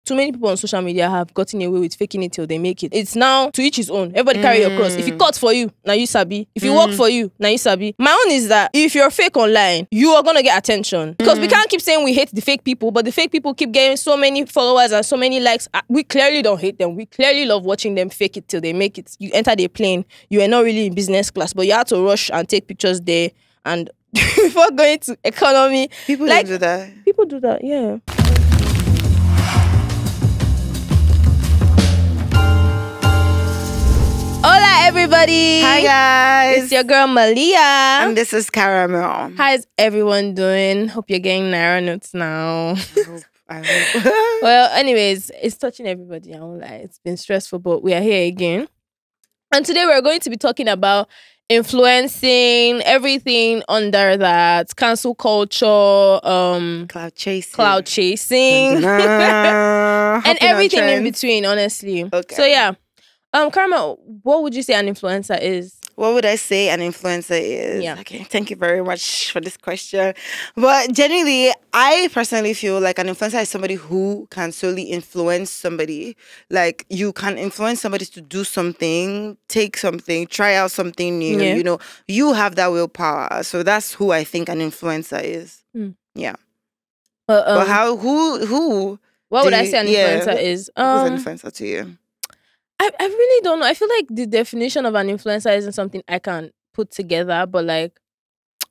too many people on social media have gotten away with faking it till they make it. It's now to each his own. Everybody carry your cross. If you cut for you, now you sabi. If you work for you, now you sabi. My own is that if you're fake online, you are gonna get attention. Because we can't keep saying we hate the fake people, but the fake people keep getting so many followers and so many likes. We clearly don't hate them. We clearly love watching them fake it till they make it. You enter the plane, you are not really in business class, but you have to rush and take pictures there and before going to economy. People like, do that. People do that, yeah. Hola, everybody. Hi, guys. It's your girl, Maliya. And this is Caramel. How's everyone doing? Hope you're getting Naira notes now. I hope. Well, anyways, it's touching everybody. I won't lie. It's been stressful, but we are here again. And today we're going to be talking about influencing, everything under that, cancel culture, clout chasing, and everything in between, honestly. Okay. So yeah, Caramel, what would you say an influencer is? What would I say an influencer is? Yeah. Okay, thank you very much for this question. But generally, I personally feel like an influencer is somebody who can solely influence somebody. Like, you can influence somebody to do something, take something, try out something new. Yeah. You know, you have that willpower. So that's who I think an influencer is. Yeah. But how? Who? What would I say an influencer is? Who's an influencer to you? I really don't know. I feel like the definition of an influencer isn't something I can put together. But like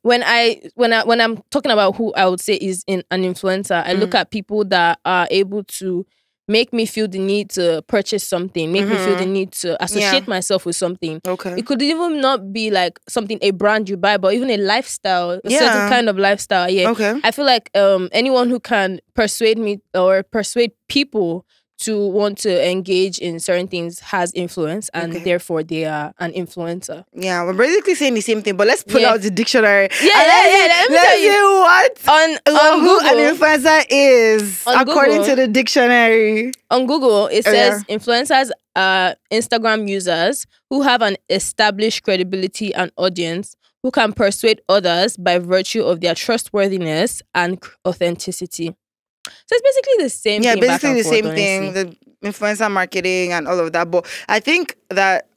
when I'm talking about who I would say is an influencer, I look at people that are able to make me feel the need to purchase something, make me feel the need to associate myself with something. Okay. It could even not be like something, a brand you buy, but even a lifestyle, a certain kind of lifestyle. Yeah. Okay. I feel like anyone who can persuade me or persuade people to want to engage in certain things has influence, and therefore they are an influencer. Yeah, we're basically saying the same thing, but let's pull out the dictionary. Yeah. Let me tell you what on who Google, an influencer is according to the dictionary. On Google, it says influencers are Instagram users who have an established credibility and audience, who can persuade others by virtue of their trustworthiness and authenticity. So it's basically the same thing. Yeah, basically the same thing, the influencer marketing and all of that. But I think that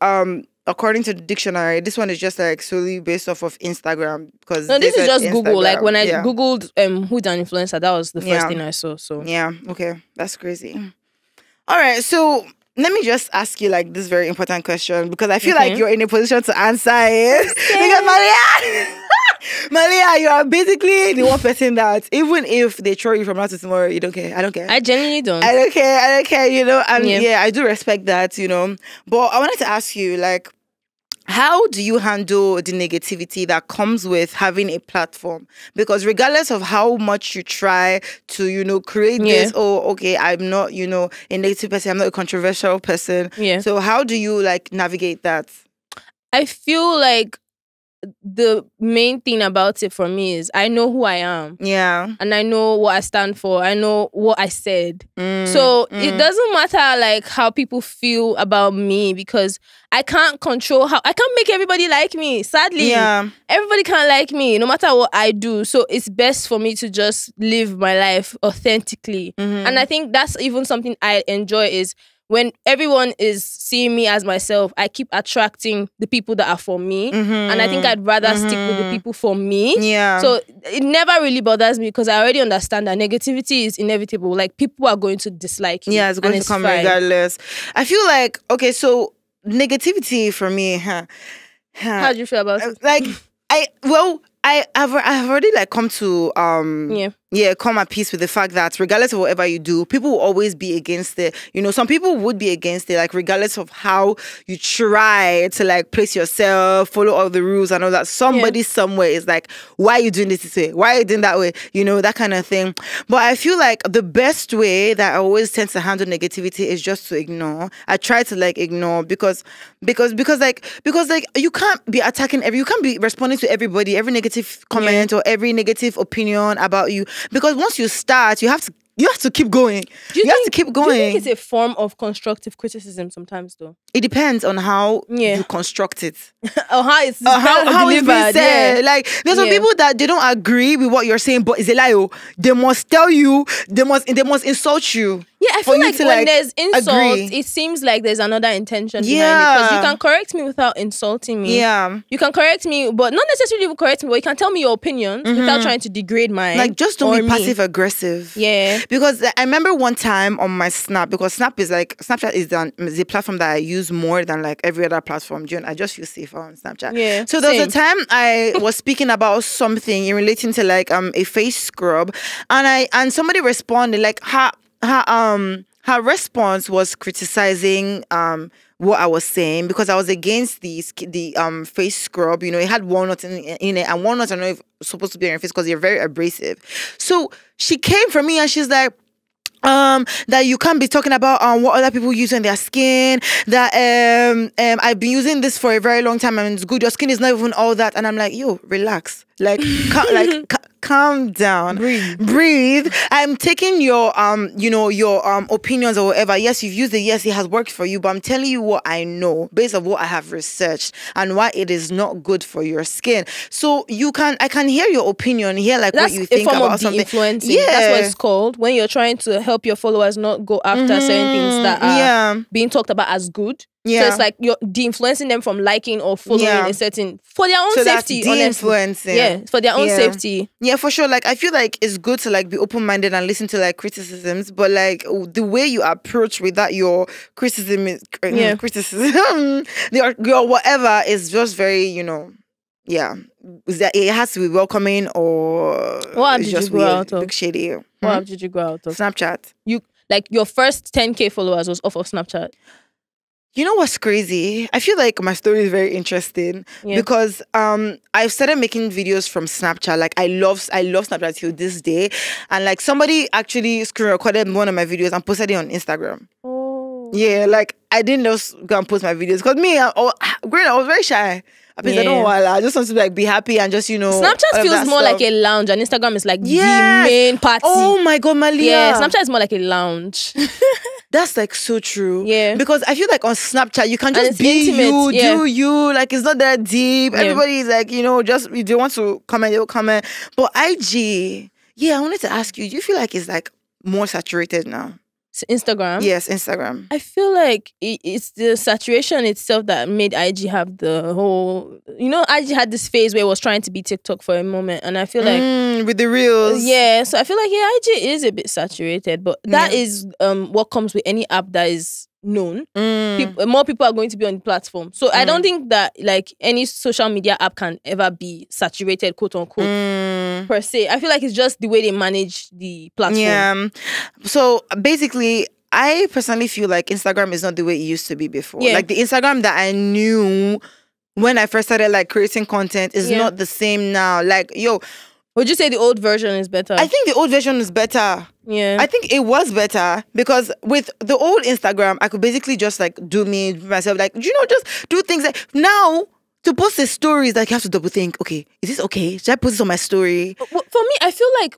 according to the dictionary, this one is just like solely based off of Instagram. Because no, this is just Instagram. Google. Like when I Googled who's an influencer, that was the first thing I saw. So yeah, okay, that's crazy. All right, so let me just ask you like this very important question, because I feel like you're in a position to answer it. Because Maliya, you are basically the one person that even if they throw you from now to tomorrow, you don't care. I don't care. I genuinely don't. I don't care, you know. And yeah, I do respect that, you know. But I wanted to ask you, like, how do you handle the negativity that comes with having a platform? Because regardless of how much you try to, you know, create this, I'm not, you know, a negative person, I'm not a controversial person. Yeah. So how do you like navigate that? I feel like the main thing about it for me is I know who I am. Yeah. And I know what I stand for. I know what I said. So it doesn't matter like how people feel about me, because I can't control I can't make everybody like me. Sadly. Yeah. Everybody can't like me no matter what I do. So it's best for me to just live my life authentically. And I think that's even something I enjoy is when everyone is seeing me as myself, I keep attracting the people that are for me. And I think I'd rather stick with the people for me. Yeah. So it never really bothers me, because I already understand that negativity is inevitable. Like, people are going to dislike you. Yeah, it's going to come regardless. I feel like, okay, so negativity for me, how do you feel about it? Like, I've already like come to come at peace with the fact that regardless of whatever you do, people will always be against it. You know, some people would be against it, like regardless of how you try to like place yourself, follow all the rules and all that. Somebody somewhere is like, why are you doing this way? Why are you doing that way? You know, that kind of thing. But I feel like the best way that I always tend to handle negativity is just to ignore. I try to like ignore because you can't be attacking you can't be responding to everybody, every negative comment or every negative opinion about you. Because once you start, you have to keep going. You have to keep going. Do you think it's a form of constructive criticism sometimes, though? It depends on how you construct it. Or how it's how it's been said. Yeah. Like, there's some people that they don't agree with what you're saying, but it's a lie. They must tell you, they must insult you. Yeah, I feel like when there's insult, it seems like there's another intention behind it. Because you can correct me without insulting me. Yeah. You can correct me, but not necessarily correct me, but you can tell me your opinions without trying to degrade mine. Like, just don't be passive-aggressive. Yeah. Because I remember one time on my Snap, because Snapchat is the platform that I use more than like every other platform. I just feel safer on Snapchat. Yeah. So there was a time I was speaking about something in relating to like a face scrub, and somebody responded like her response was criticizing what I was saying, because I was against the face scrub. It had walnuts in it, and walnuts are not supposed to be on your face because they're very abrasive. So she came for me and she's like, that you can't be talking about what other people use on their skin, that I've been using this for a very long time and it's good, your skin is not even all that. And I'm like, yo, relax, calm down, breathe. I'm taking your opinions or whatever. Yes, you've used it, yes, it has worked for you, but I'm telling you what I know based on what I have researched and why it is not good for your skin. So I can hear your opinion, hear like what you think about something. Influencing. Yeah, that's what it's called, when you're trying to help your followers not go after certain things that are being talked about as good. Yeah. So it's like you're de-influencing them from liking or following a certain, for their own safety. De-influencing. Yeah, for their own safety. Yeah, for sure. Like, I feel like it's good to like be open-minded and listen to like criticisms, but like the way you approach with that, your criticism is criticism, your whatever is just very, is that it has to be welcoming, or what did you grow out of? Big shady. What did you grow out of? Snapchat. You like your first 10K followers was off of Snapchat. You know what's crazy? I feel like my story is very interesting because I've started making videos from Snapchat. Like, I love Snapchat till this day. And like, somebody actually screen recorded one of my videos and posted it on Instagram. Oh. Yeah, like, I didn't just go and post my videos because me, I was very shy. I don't know why. I just want to like be happy and just Snapchat feels more like a lounge, and Instagram is like the main party. Oh my god, Maliya. Yeah, Snapchat is more like a lounge. That's like so true. Yeah. Because I feel like on Snapchat you can just be intimate, do you. Like, it's not that deep. Everybody is like, just if they want to comment, they'll comment. But IG, I wanted to ask you, do you feel like it's like more saturated now? Instagram? Yes, Instagram. I feel like it's the saturation itself that made IG have the whole... IG had this phase where it was trying to be TikTok for a moment, and I feel like... with the reels. Yeah, so I feel like, IG is a bit saturated, but that is what comes with any app that is known. More people are going to be on the platform. So I don't think that like any social media app can ever be saturated, quote unquote, per se. I feel like it's just the way they manage the platform. Yeah. So basically, I personally feel like Instagram is not the way it used to be before. Like, the Instagram that I knew when I first started like creating content is not the same now. Like, would you say the old version is better? I think the old version is better. Yeah. I think it was better because with the old Instagram, I could basically just like do me myself, like, just do things like now. To post the stories, like, you have to double think, okay, is this okay? Should I post this on my story? For me, I feel like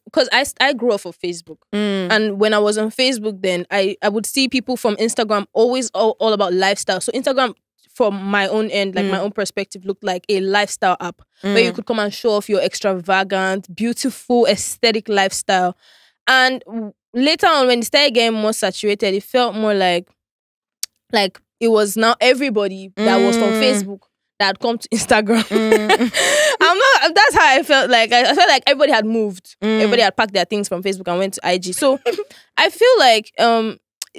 because I grew up on Facebook. And when I was on Facebook then, I would see people from Instagram always all about lifestyle. So Instagram, from my own end, like my own perspective, looked like a lifestyle app where you could come and show off your extravagant, beautiful, aesthetic lifestyle. And later on, when it started getting more saturated, it felt more like it was now everybody that was from Facebook that had come to Instagram. That's how I felt like. I felt like everybody had moved. Everybody had packed their things from Facebook and went to IG. So I feel like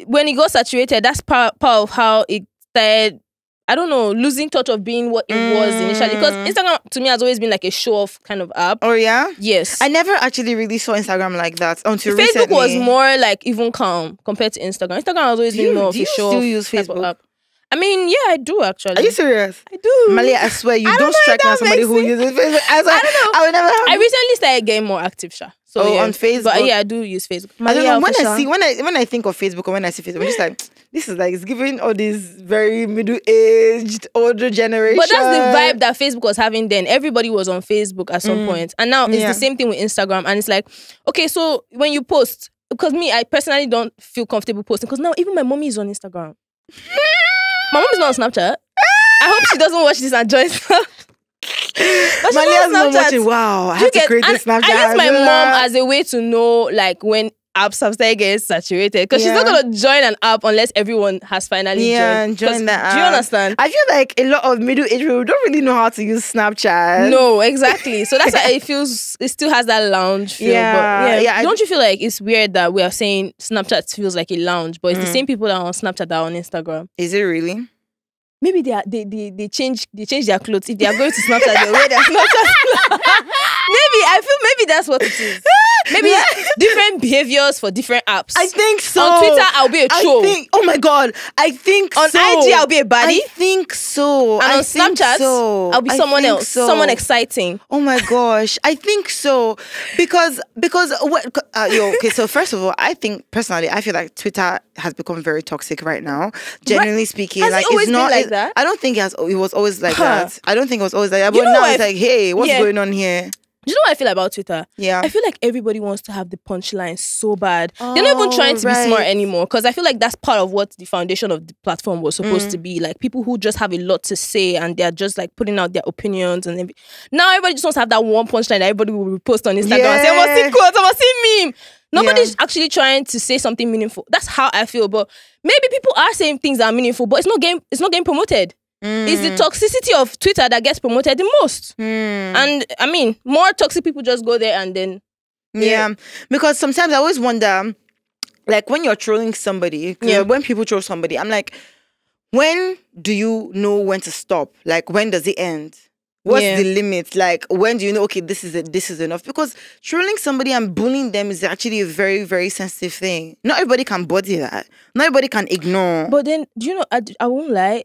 when it got saturated, that's part of how it started, I don't know, losing touch of being what it was initially. Because Instagram, to me, has always been like a show-off kind of app. Oh, yeah? Yes. I never actually really saw Instagram like that until Facebook recently. was more like even calm compared to Instagram. Instagram has always been more of a show-off. Do you still use Facebook? App. I mean, yeah, I do actually. Are you serious? I do. Maliya, I swear, you don't strike me as somebody who uses Facebook. I don't know. I recently started getting more active, Sha. So on Facebook? But yeah, I do use Facebook. I don't know, when I think of Facebook or when I see Facebook, I'm just like, this is like, it's giving all these very middle-aged, older generation. But that's the vibe that Facebook was having then. Everybody was on Facebook at some point. And now it's the same thing with Instagram. And it's like, okay, so when you post, because me, I personally don't feel comfortable posting, because now even my mommy is on Instagram. My mom is not on Snapchat. I hope she doesn't watch this and join stuff. Maliya's not watching. Wow, I have to create this Snapchat. I use my mom as a way to know, like, when apps have started getting saturated because she's not gonna join an app unless everyone has finally joined that app. Do you understand? I feel like a lot of middle-aged people don't really know how to use Snapchat. No, exactly. So that's why it still has that lounge feel. But don't you feel like it's weird that we are saying Snapchat feels like a lounge, but it's the same people that are on Snapchat that are on Instagram? Is it really? Maybe they change their clothes. If they are going to Snapchat, they wear their Snapchat clothes. Maybe that's what it is. Maybe different behaviors for different apps. I think so. On Twitter, I'll be a troll. Oh my God. I think on so. IG, I'll be a baddie. I think so. And on Snapchat, I'll be someone else. Someone exciting. Oh my gosh. I think so. Because okay, so first of all, I think personally, I feel like Twitter has become very toxic right now. Generally speaking. Has it always been like that? I don't think it was always like that. I don't think it was always like that. But now it's like, hey, what's going on here? Do you know what I feel about Twitter? Yeah. I feel like everybody wants to have the punchline so bad. They're not even trying to be smart anymore, because I feel like that's part of what the foundation of the platform was supposed to be. Like people who just have a lot to say and they're just like putting out their opinions. And now everybody just wants to have that one punchline that everybody will post on Instagram and say, I must see quote, I must see meme. Nobody's actually trying to say something meaningful. That's how I feel. But maybe people are saying things that are meaningful, but it's not getting promoted. It's the toxicity of Twitter that gets promoted the most. And I mean, more toxic people just go there and then... Yeah. Because sometimes I always wonder, like when you're trolling somebody, when people troll somebody, I'm like, when do you know when to stop? Like, when does it end? What's the limit? Like, when do you know, okay, this is enough? Because trolling somebody and bullying them is actually a very, very sensitive thing. Not everybody can body that. Not everybody can ignore. But then, do you know, I won't lie,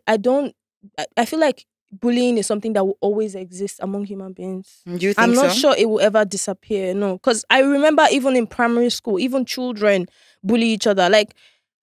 I feel like bullying is something that will always exist among human beings. Do you think I'm not sure it will ever disappear, no. Because I remember even in primary school, even children bully each other. Like,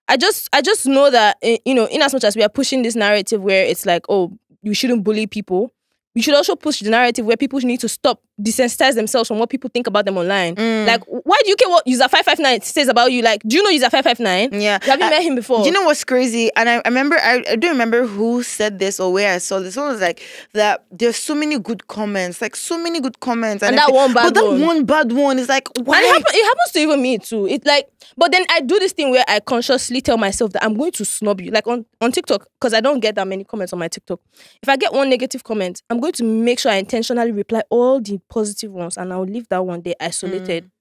I just know that, you know, in as much as we are pushing this narrative where it's like, oh, you shouldn't bully people, we should also push the narrative where people need to stop, desensitize themselves from what people think about them online. Like, why do you care what user 559 says about you? Like, do you know user 559? Yeah. Have you met him before? Do you know what's crazy? And I remember, I don't remember who said this or where I saw this. Someone was like, that there's so many good comments. Like, so many good comments. And that one bad one. But that one bad one is like, why? And it happens to even me too. It's like, but then I do this thing where I consciously tell myself that I'm going to snub you. Like on TikTok, because I don't get that many comments on my TikTok. If I get one negative comment, I'm going to make sure I intentionally reply all the positive ones and I'll leave that one there isolated.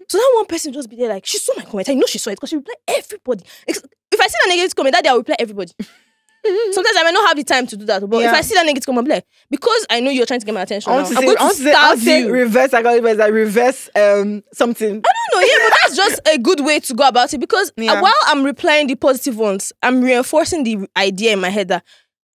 So that one person just be there like, she saw my comment. I know she saw it because she reply everybody. If I see a negative comment, that day I'll reply everybody. Sometimes I may not have the time to do that, but if I see that negative comment, I'm like, because I know you're trying to get my attention, I'm going to starve you. Reverse psychology, like reverse something. I don't know, but that's just a good way to go about it, because while I'm replying the positive ones, I'm reinforcing the idea in my head that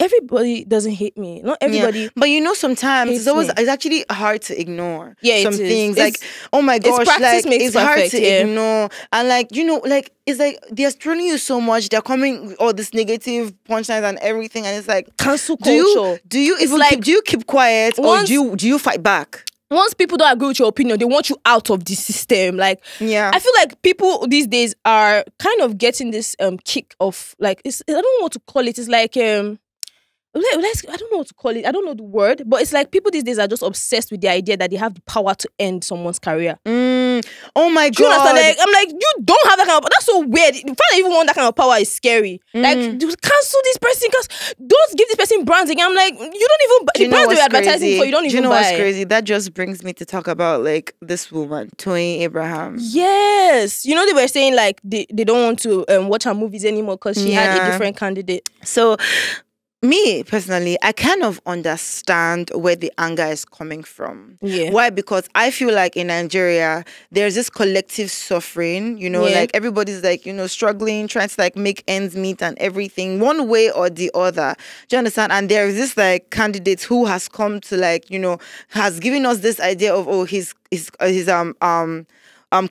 everybody doesn't hate me. Not everybody. Yeah. But you know, sometimes it's actually hard to ignore some things. Like, oh my gosh, like it's hard to ignore. And like, you know, like it's like they're trolling you so much, they're coming with all this negative punchlines and everything, and it's like cancel culture. Do you even do you keep quiet or do you fight back? Once people don't agree with your opinion, they want you out of the system. Like, I feel like people these days are kind of getting this kick of like, I don't know what to call it. It's like I don't know what to call it. I don't know the word, but it's like people these days are just obsessed with the idea that they have the power to end someone's career. Oh my God. Do you understand? Like, I'm like, you don't have that kind of power. That's so weird. The fact that you even want that kind of power is scary. Like, cancel this person, don't give this person brands again. I'm like, you don't even buy the brands that you're advertising for, you don't even buy. Do you know what's crazy? That just brings me to talk about like this woman, Toyin Abraham. Yes. You know, they were saying like they don't want to watch her movies anymore because she had a different candidate. So me personally, I kind of understand where the anger is coming from. Why? Because I feel like in Nigeria, there's this collective suffering, you know, like everybody's like, you know, struggling, trying to like make ends meet and everything, one way or the other. Do you understand? And there is this like candidate who has come to like, you know, has given us this idea of, oh, he's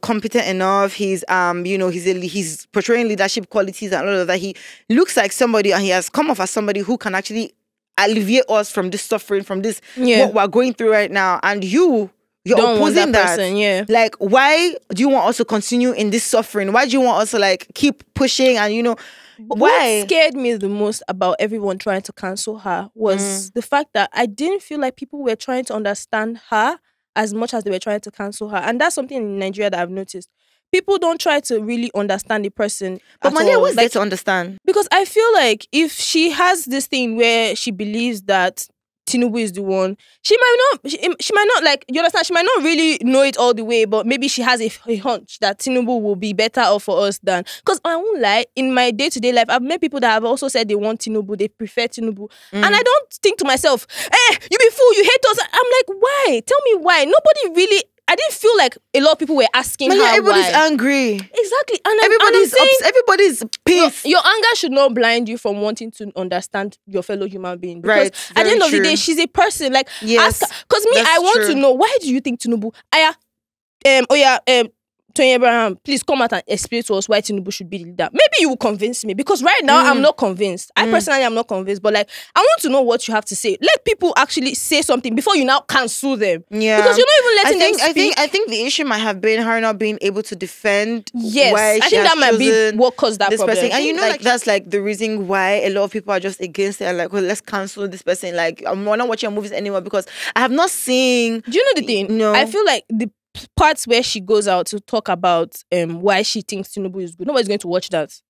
competent enough. He's you know, he's portraying leadership qualities and all of that. He looks like somebody, and he has come off as somebody who can actually alleviate us from this suffering, from this what we're going through right now. And you're don't opposing that person, Like, why do you want us to continue in this suffering? Why do you want us to like keep pushing? And you know, why? What scared me the most about everyone trying to cancel her was the fact that I didn't feel like people were trying to understand her as much as they were trying to cancel her. And that's something in Nigeria that I've noticed. people don't try to really understand the person. But Maliya, what's there to understand? Because I feel like if she has this thing where she believes that Tinubu is the one, she might not like, you understand, she might not really know it all the way, but maybe she has a hunch that Tinubu will be better off for us than, because I won't lie, in my day-to-day life, I've met people that have also said they want Tinubu, they prefer Tinubu, and I don't think to myself, you be fool, you hate us. I'm like, why? Tell me why. Nobody really, I didn't feel like a lot of people were asking her everybody's why. angry. Exactly. And everybody's pissed. Your anger should not blind you from wanting to understand your fellow human being. Because right. At the end of the day, she's a person. Like, yes, because me, I want to know, why do you think Tinubu? Tony Abraham, please come out and explain to us why Tinubu should be the leader. Maybe you will convince me, because right now I'm not convinced. I personally am not convinced, but like, I want to know what you have to say. Let people actually say something before you now cancel them. Yeah, because you're not even letting them speak. I think the issue might have been her not being able to defend. Yes, why I think that might be what caused that problem. Person. And you know, like that's like the reason why a lot of people are just against it and like, well, let's cancel this person. Like, I'm not watching movies anymore because I have not seen. Do you know the thing? No, I feel like the parts where she goes out to talk about why she thinks Tinubu is good, nobody's going to watch that.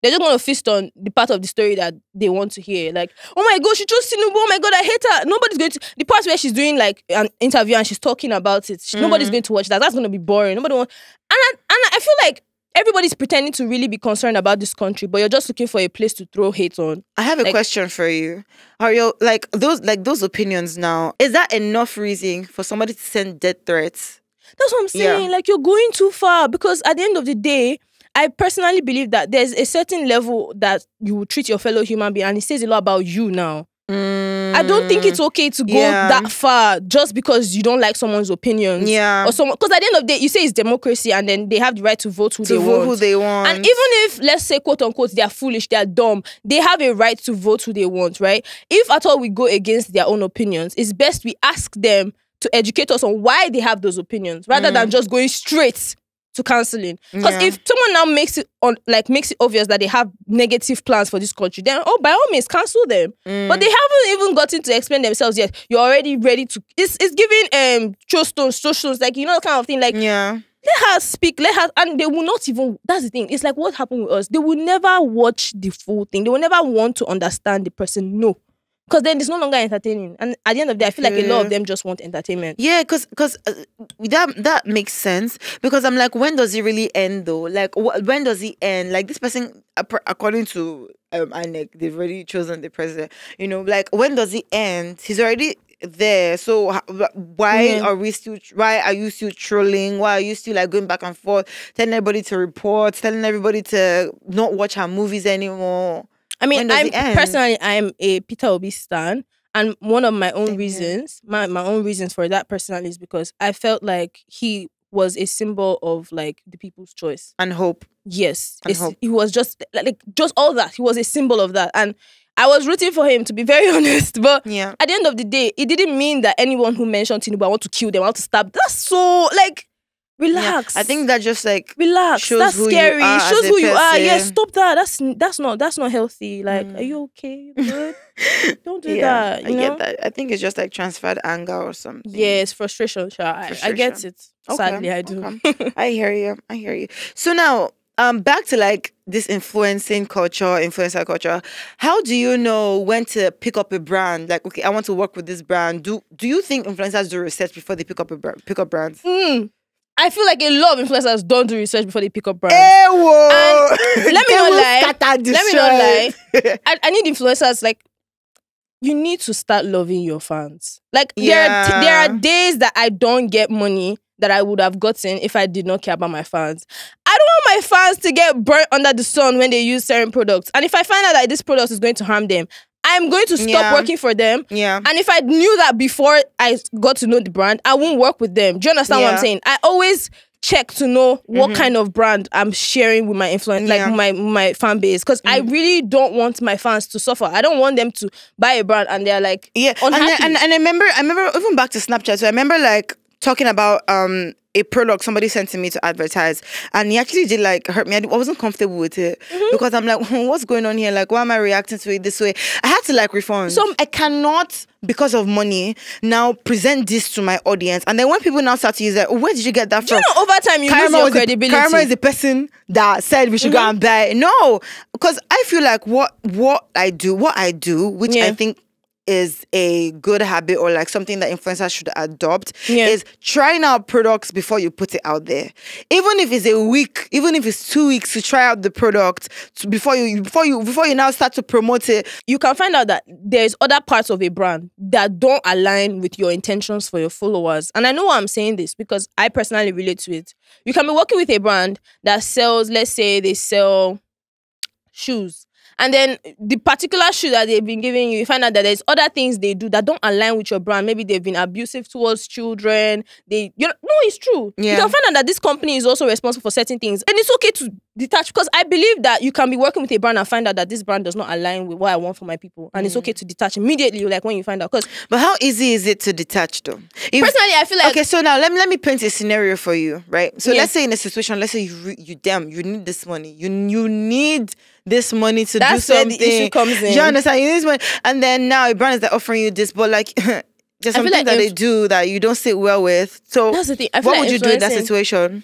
They're just going to feast on the part of the story that they want to hear. Like, oh my God, she chose Tinubu. Oh my God, I hate her. Nobody's going to. The parts where she's doing like an interview and she's talking about it, nobody's going to watch that. That's going to be boring. Nobody wants. And I feel like everybody's pretending to really be concerned about this country, but you're just looking for a place to throw hate on. I have a question for you. Are you like those opinions now? Is that enough reason for somebody to send death threats? That's what I'm saying. Yeah. Like, you're going too far, because at the end of the day, I personally believe that there's a certain level that you will treat your fellow human being, and it says a lot about you now. I don't think it's okay to go that far just because you don't like someone's opinions. Yeah. Or someone, because at the end of the day, you say it's democracy, and then they have the right to vote who they want. And even if, let's say, quote unquote, they're foolish, they're dumb, they have a right to vote who they want, right? If at all we go against their own opinions, it's best we ask them to educate us on why they have those opinions, rather than just going straight to cancelling. Because if someone now makes it obvious that they have negative plans for this country, then by all means cancel them. But they haven't even gotten to explain themselves yet. You're already ready to. It's giving throw stones, like, you know, that kind of thing. Like, let her speak, and they will not even. That's the thing. It's like what happened with us. They will never watch the full thing. They will never want to understand the person. No. Because then it's no longer entertaining. And at the end of the day, I feel like a lot of them just want entertainment. Yeah, because that makes sense. Because I'm like, when does it really end though? Like, when does it end? Like, this person, according to INEC, they've already chosen the president. You know, like, when does it end? He's already there. So why are you still trolling? Why are you still like going back and forth, telling everybody to report, telling everybody to not watch her movies anymore? I mean, I'm a Peter Obi stan, and one of my own reasons, my own reasons for that personally is because I felt like he was a symbol of like the people's choice and hope. Yes, and hope. He was just all that. He was a symbol of that, and I was rooting for him, to be very honest. But at the end of the day, it didn't mean that anyone who mentioned Tinubu, I want to kill them, I want to stab. That's so like. Relax. I think that just like relax. That's scary. It shows who you are. Yes, stop that. That's not healthy. Like, are you okay? You good? Don't do that. I get that. I think it's just like transferred anger or something. Yeah, it's frustration. Sure. I get it. Okay. Sadly, I do. Okay. I hear you. So now, back to like this influencer culture. How do you know when to pick up a brand? Like, okay, I want to work with this brand. Do you think influencers do research before they pick up brands? I feel like a lot of influencers don't do research before they pick up brands. And let me not lie. I need influencers, like, you need to start loving your fans. Like, there are days that I don't get money that I would have gotten if I did not care about my fans. I don't want my fans to get burnt under the sun when they use certain products. And if I find out that this product is going to harm them, I'm going to stop working for them. Yeah. And if I knew that before I got to know the brand, I won't work with them. Do you understand what I'm saying? I always check to know what kind of brand I'm sharing with my influence, like my fan base. Because I really don't want my fans to suffer. I don't want them to buy a brand and they're like unhappy. And I remember even back to Snapchat. So I remember like talking about a product somebody sent to me to advertise, and he actually did like hurt me. I wasn't comfortable with it because I'm like, what's going on here? Like, why am I reacting to it this way? I had to like refund. So I cannot, because of money, now present this to my audience. And then when people now start to use that, where did you get that from? You know, over time you lose your credibility. Caramel is the person that said we should go and buy. No, because I feel like what I do, which I think is a good habit, or like something that influencers should adopt, is trying out products before you put it out there. Even if it's a week, even if it's 2 weeks to try out the product before you now start to promote it. You can find out that there's other parts of a brand that don't align with your intentions for your followers. And I know why I'm saying this, because I personally relate to it. You can be working with a brand that sells, let's say they sell shoes. And then the particular shoe that they've been giving you find out that there's other things they do that don't align with your brand. Maybe they've been abusive towards children. No, it's true. Yeah. You can find out that this company is also responsible for certain things. And it's okay to detach, because I believe that you can be working with a brand and find out that this brand does not align with what I want for my people. And it's okay to detach immediately, like when you find out. But how easy is it to detach though? Personally, I feel like... Okay, so now let me paint a scenario for you, right? So let's say in a situation, let's say you need this money. You need this money to do something. That's where the issue comes in. Do you understand? You need this money. And then now a brand is like offering you this, but like there's something like that they do that you don't sit well with. So that's the thing. What would you do in that situation?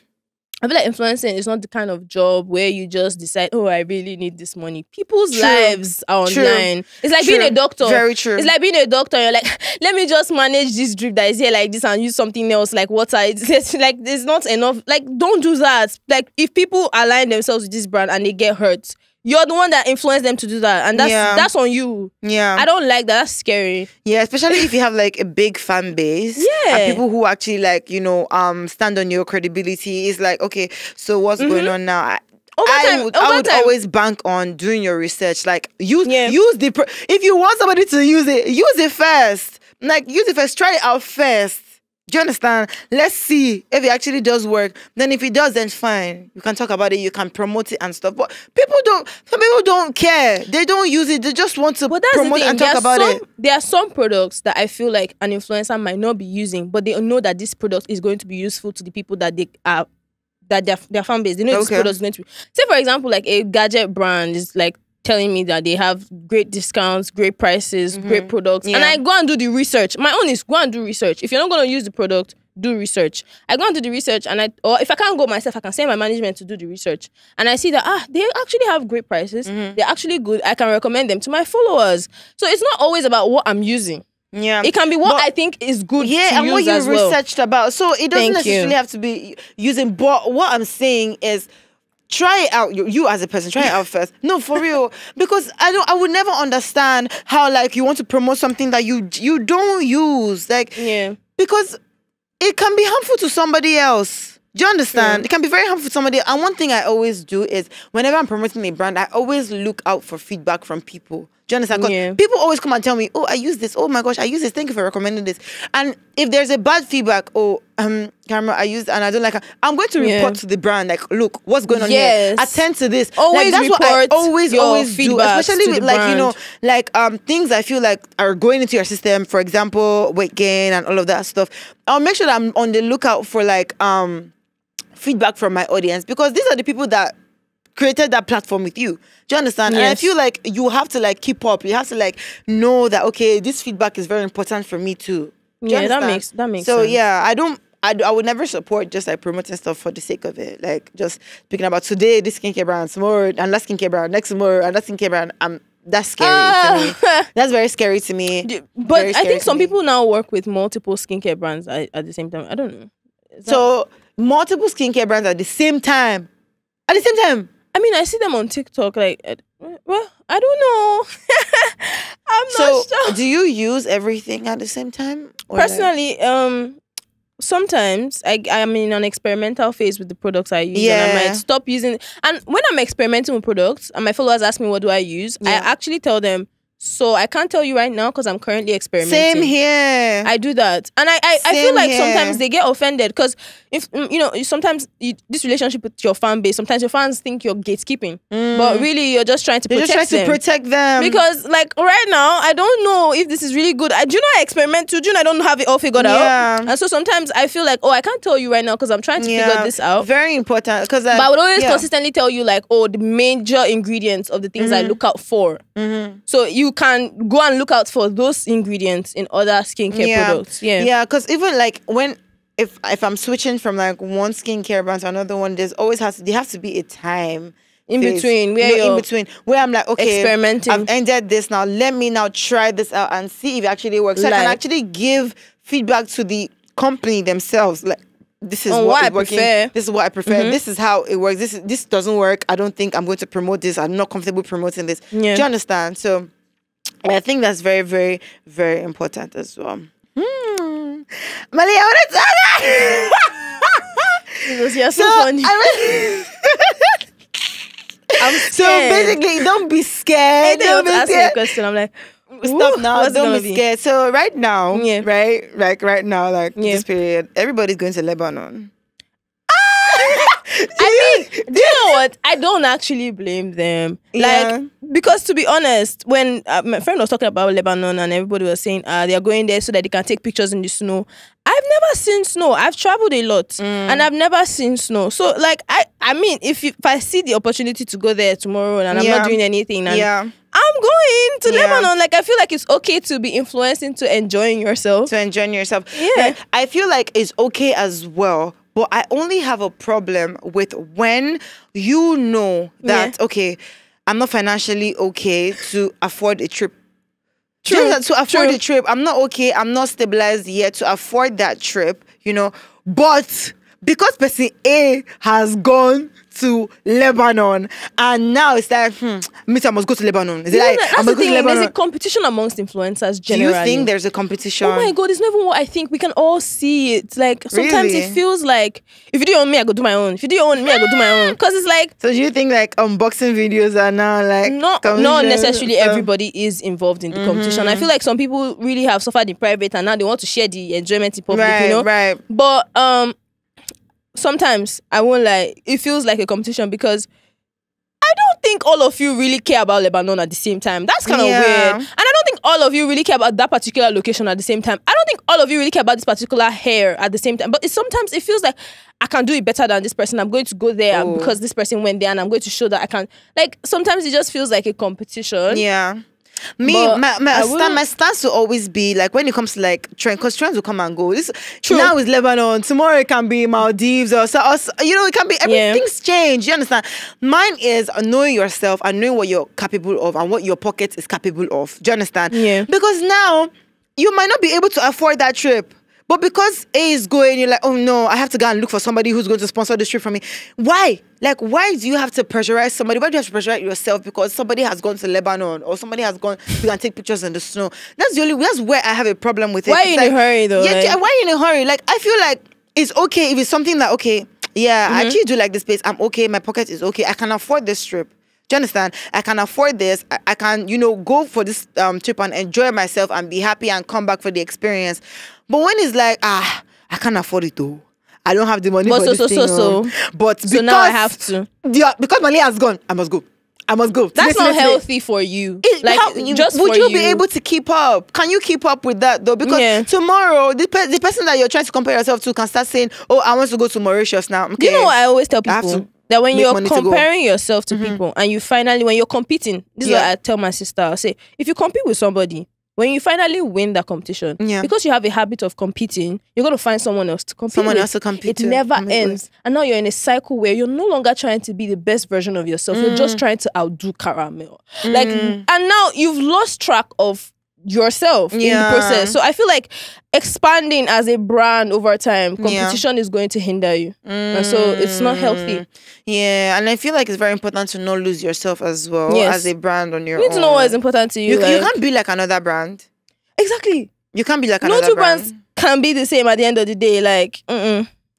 I feel like influencing is not the kind of job where you just decide, oh, I really need this money. People's lives are online. It's like being a doctor. Very true. It's like being a doctor. You're like, let me just manage this drip that is here like this and use something else like water. It's like, there's not enough. Like, don't do that. Like, if people align themselves with this brand and they get hurt, you're the one that influenced them to do that. And that's on you. Yeah. I don't like that. That's scary. Yeah, especially if you have like a big fan base. Yeah. And people who actually like, stand on your credibility. It's like, okay, so what's going on now? I would always bank on doing your research. Like, use if you want somebody to use it first. Like, use it first. Try it out first. Do you understand? Let's see if it actually does work. Then if it does, then fine. You can talk about it. You can promote it and stuff. But some people don't care. They don't use it. They just want to promote and talk about it. There are some products that I feel like an influencer might not be using, but they know that this product is going to be useful to the people that they are, that their fan base. They know this product is going to be. Say, for example, like a gadget brand is like telling me that they have great discounts, great prices, great products. And I go and do the research. My own is go and do research. If you're not going to use the product, do research. I go and do the research, and or if I can't go myself, I can send my management to do the research. And I see that, they actually have great prices. They're actually good. I can recommend them to my followers. So it's not always about what I'm using. Yeah, it can be what I think is good. Yeah, and what you researched about. So it doesn't necessarily have to be using. But what I'm saying is, try it out. You as a person, try it out first. No, for real, because I would never understand how like you want to promote something that you don't use. Like, because it can be harmful to somebody else. Do you understand? It can be very harmful to somebody. And one thing I always do is whenever I'm promoting a brand, I always look out for feedback from people. Do you understand? Because people always come and tell me, oh, I use this. Oh my gosh, I use this. Thank you for recommending this. And if there's a bad feedback, Caramel, I used and I don't like it, I'm going to report to the brand. Like, look, what's going on here? Attend to this. Always like, that's what I always do. Especially with like, things I feel like are going into your system. For example, weight gain and all of that stuff. I'll make sure that I'm on the lookout for like feedback from my audience, because these are the people that created that platform with you. Do you understand? Yes. And I feel like you have to like keep up. You have to like know that, okay, this feedback is very important for me too. Yeah, that makes sense. So yeah, I would never support just like promoting stuff for the sake of it. Like just speaking about today, this skincare brand, tomorrow, and that skincare brand, next tomorrow, and that skincare brand. That's scary to me. That's very scary to me. But I think some people now work with multiple skincare brands at the same time. I don't know. So multiple skincare brands at the same time. At the same time. I mean, I see them on TikTok. Like, well, I don't know. I'm not sure. Do you use everything at the same time? Personally, sometimes I'm in an experimental phase with the products I use, and I might stop using. And when I'm experimenting with products, and my followers ask me what do I use, I actually tell them So I can't tell you right now because I'm currently experimenting. Same here. I do that. And I feel like sometimes they get offended because if sometimes this relationship with your fan base, sometimes your fans think you're gatekeeping. But really you're just trying to protect them. Because like right now, I don't know if this is really good. Do you know I experiment too? Do you know I don't have it all figured out? And so sometimes I feel like, I can't tell you right now because I'm trying to figure this out. Very important. But I would always consistently tell you like, the major ingredients of the things I look out for. So you can go and look out for those ingredients in other skincare products. Yeah, because even like if I'm switching from like one skincare brand to another one, there has to be a time in between where I'm like, okay, experimenting. I've ended this now. Let me now try this out and see if it actually works. So I can actually give feedback to the company themselves. Like, this is what is working. This is what I prefer. This is how it works. This doesn't work. I don't think I'm going to promote this. I'm not comfortable promoting this. Do you understand? So I think that's very, very, very important as well. Maliya, I want to tell that. You're so funny. I'm scared. So basically, don't be scared. Don't be scared. Question. I'm like, stop now. Don't be scared. So right now, right now, this period, everybody's going to Lebanon. Do you know what? I don't actually blame them. Like, because to be honest, when my friend was talking about Lebanon and everybody was saying they are going there so that they can take pictures in the snow. I've never seen snow. I've traveled a lot and I've never seen snow. So like, I mean, if I see the opportunity to go there tomorrow and I'm not doing anything, and I'm going to Lebanon. Like, I feel like it's okay to be influenced into enjoying yourself. Like, I feel like it's okay as well. But I only have a problem with when you know that, okay, I'm not financially okay to afford a trip. To afford a trip, I'm not okay. I'm not stabilized yet to afford that trip, But because person A has gone to Lebanon and now it's like, I must go to Lebanon. Is it like, I must go to Lebanon? There's a competition amongst influencers generally. Do you think there's a competition? Oh my God, it's not even what I think. We can all see it. Like, sometimes it feels like, if you do your own, me, I go do my own. If you do your own, me, I go do my own. Because it's like... So do you think like unboxing videos are now like... Not necessarily everybody is involved in the competition. I feel like some people really have suffered in private and now they want to share the enjoyment in public, Right. But sometimes, I won't lie, it feels like a competition because I don't think all of you really care about Lebanon at the same time. That's kind of weird. And I don't think all of you really care about that particular location at the same time. I don't think all of you really care about this particular hair at the same time. But sometimes it feels like I can do it better than this person. I'm going to go there because this person went there and I'm going to show that I can. Like, sometimes it just feels like a competition. Yeah. My stance will always be like when it comes to like trend, because trends will come and go. Now is Lebanon, tomorrow it can be Maldives or it can be everything's changed. You understand? Mine is knowing yourself and knowing what you're capable of and what your pocket is capable of. Do you understand? Yeah. Because now you might not be able to afford that trip. But because A is going, you're like, oh no, I have to go and look for somebody who's going to sponsor this trip for me. Why? Like, why do you have to pressurize somebody? Why do you have to pressurize yourself because somebody has gone to Lebanon or somebody has gone to and take pictures in the snow? That's where I have a problem with it. Why are you in a hurry though? Yeah, why are you in a hurry? Like, I feel like it's okay if it's something that, okay, I actually do like this place. I'm okay. My pocket is okay. I can afford this trip. Do you understand? I can afford this. I can, go for this trip and enjoy myself and be happy and come back for the experience. But when it's like, I can't afford it though. I don't have the money for this thing. But because now I have to. Because Maliya has gone, I must go. That's not healthy for you. Would you be able to keep up? Can you keep up with that though? Because tomorrow, the person that you're trying to compare yourself to can start saying, oh, I want to go to Mauritius now. Okay. Do you know what I always tell people? That when you're comparing yourself to people and when you're competing, this is what I tell my sister. I'll say, if you compete with somebody, when you finally win that competition, because you have a habit of competing, you're going to find someone else to compete with. It never ends. And now you're in a cycle where you're no longer trying to be the best version of yourself. You're just trying to outdo Caramel. And now you've lost track of yourself in the process. So I feel like expanding as a brand over time, competition is going to hinder you. And so it's not healthy. Yeah, and I feel like it's very important to not lose yourself as well as a brand on your own. You need to know what is important to you. You can't be like another brand. Exactly. You can't be like another brand. No two brands can be the same at the end of the day. Like,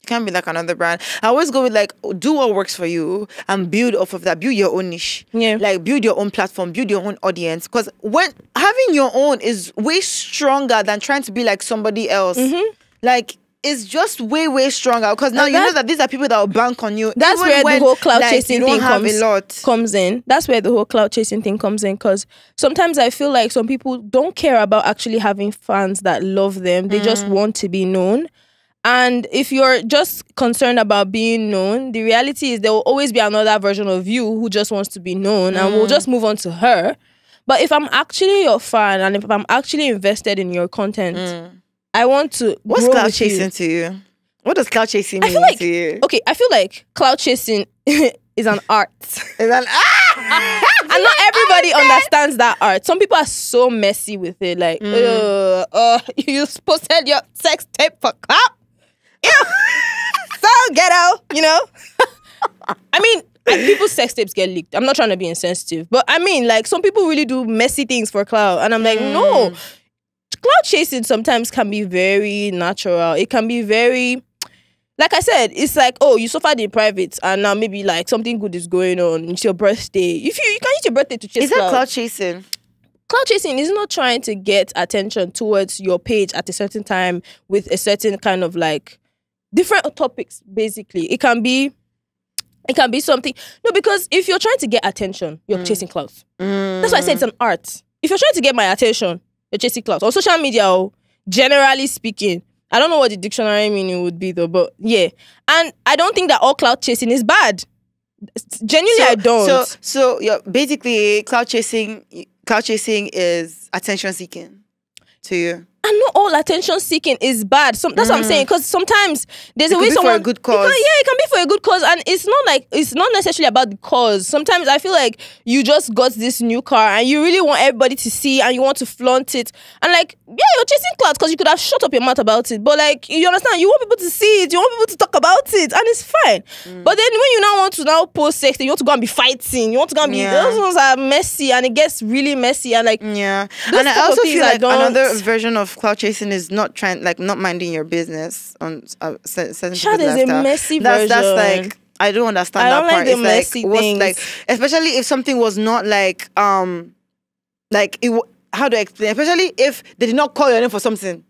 You can't be like another brand. I always go with like, do what works for you and build off of that. Build your own niche. Yeah. Like build your own platform, build your own audience. Because when having your own is way stronger than trying to be like somebody else. Like, it's just way, way stronger. Because now you know that these are people that will bank on you. That's where the whole clout chasing thing comes in. That's where the whole clout chasing thing comes in. Because sometimes I feel like some people don't care about actually having fans that love them. They just want to be known. And if you're just concerned about being known, the reality is there will always be another version of you who just wants to be known, and we'll just move on to her. But if I'm actually your fan and if I'm actually invested in your content, I want to. What's clout chasing to you? What does clout chasing mean to you? Okay, I feel like clout chasing is an art. It's an art. And not everybody understands that art. Some people are so messy with it. Like, you posted your sex tape for clout? So ghetto, you know? I mean, people's sex tapes get leaked. I'm not trying to be insensitive. But I mean, like, some people really do messy things for clout. And I'm like, no. Clout chasing sometimes can be very natural. It can be very... Like I said, it's like, oh, you suffered in private and now maybe like something good is going on. It's your birthday. If you can use your birthday to chase Is that clout chasing? Clout chasing is not trying to get attention towards your page at a certain time with a certain kind of like different topics, basically. It can be something. No, because if you're trying to get attention, you're chasing clout. That's why I said it's an art. If you're trying to get my attention, you're chasing clout. On social media, generally speaking, I don't know what the dictionary meaning would be though, but yeah. And I don't think that all clout chasing is bad. Genuinely, I don't. So you're basically clout chasing is attention seeking to you. And not all attention seeking is bad. That's what I'm saying. Because sometimes there's a way someone for a good cause. It can be for a good cause, and it's not necessarily about the cause. Sometimes I feel like you just got this new car and you really want everybody to see and you want to flaunt it. And like, yeah, you're chasing clout because you could have shut up your mouth about it. But like, you understand, you want people to see it, you want people to talk about it, and it's fine. But then when you now want to post sex, you want to go and be fighting, you want to go and be those ones are messy, and it gets really messy, and like and I also feel like another version of clout chasing is not minding your business on certain people's lifestyle. There's a messy version. That's like, I don't understand that part. It's messy things. Like, especially if something was not like how do I explain? Especially if they did not call your name for something,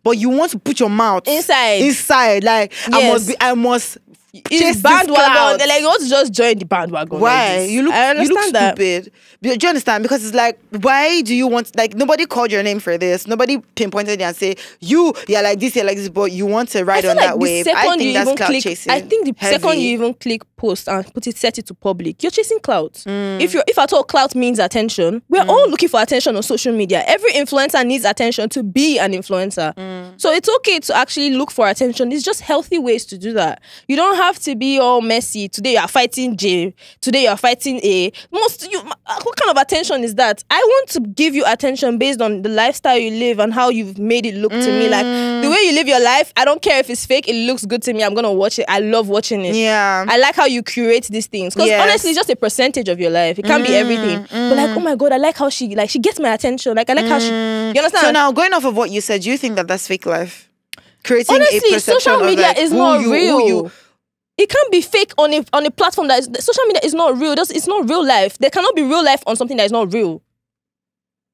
but you want to put your mouth inside. Like, yes. I must. It's bandwagon. Like, you want to just join the bandwagon. Why? Like you look stupid. Do you understand? Because it's like, why do you want, like, nobody called your name for this. Nobody pinpointed you and say, you're like this, but you want to ride on that wave. I think that's clout chasing. I think the second you even click post and set it to public, you're chasing clout. If at all clout means attention, we're all looking for attention on social media. Every influencer needs attention to be an influencer. So it's okay to actually look for attention. It's just healthy ways to do that. You don't have to be all messy. Today you are fighting J. Today you are fighting A. What kind of attention is that? I want to give you attention based on the lifestyle you live and how you've made it look to me. Like, the way you live your life, I don't care if it's fake. It looks good to me. I'm gonna watch it. I love watching it. Yeah. I like how you curate these things. Because honestly, it's just a percentage of your life. It can't be everything. But like, oh my God, I like how she gets my attention. Like, I like how she. You understand? So now, going off of what you said, do you think that that's fake life? Creating honestly, a perception social media of like is not real. It can't be fake on a platform that is... Social media is not real. It's not real life. There cannot be real life on something that is not real.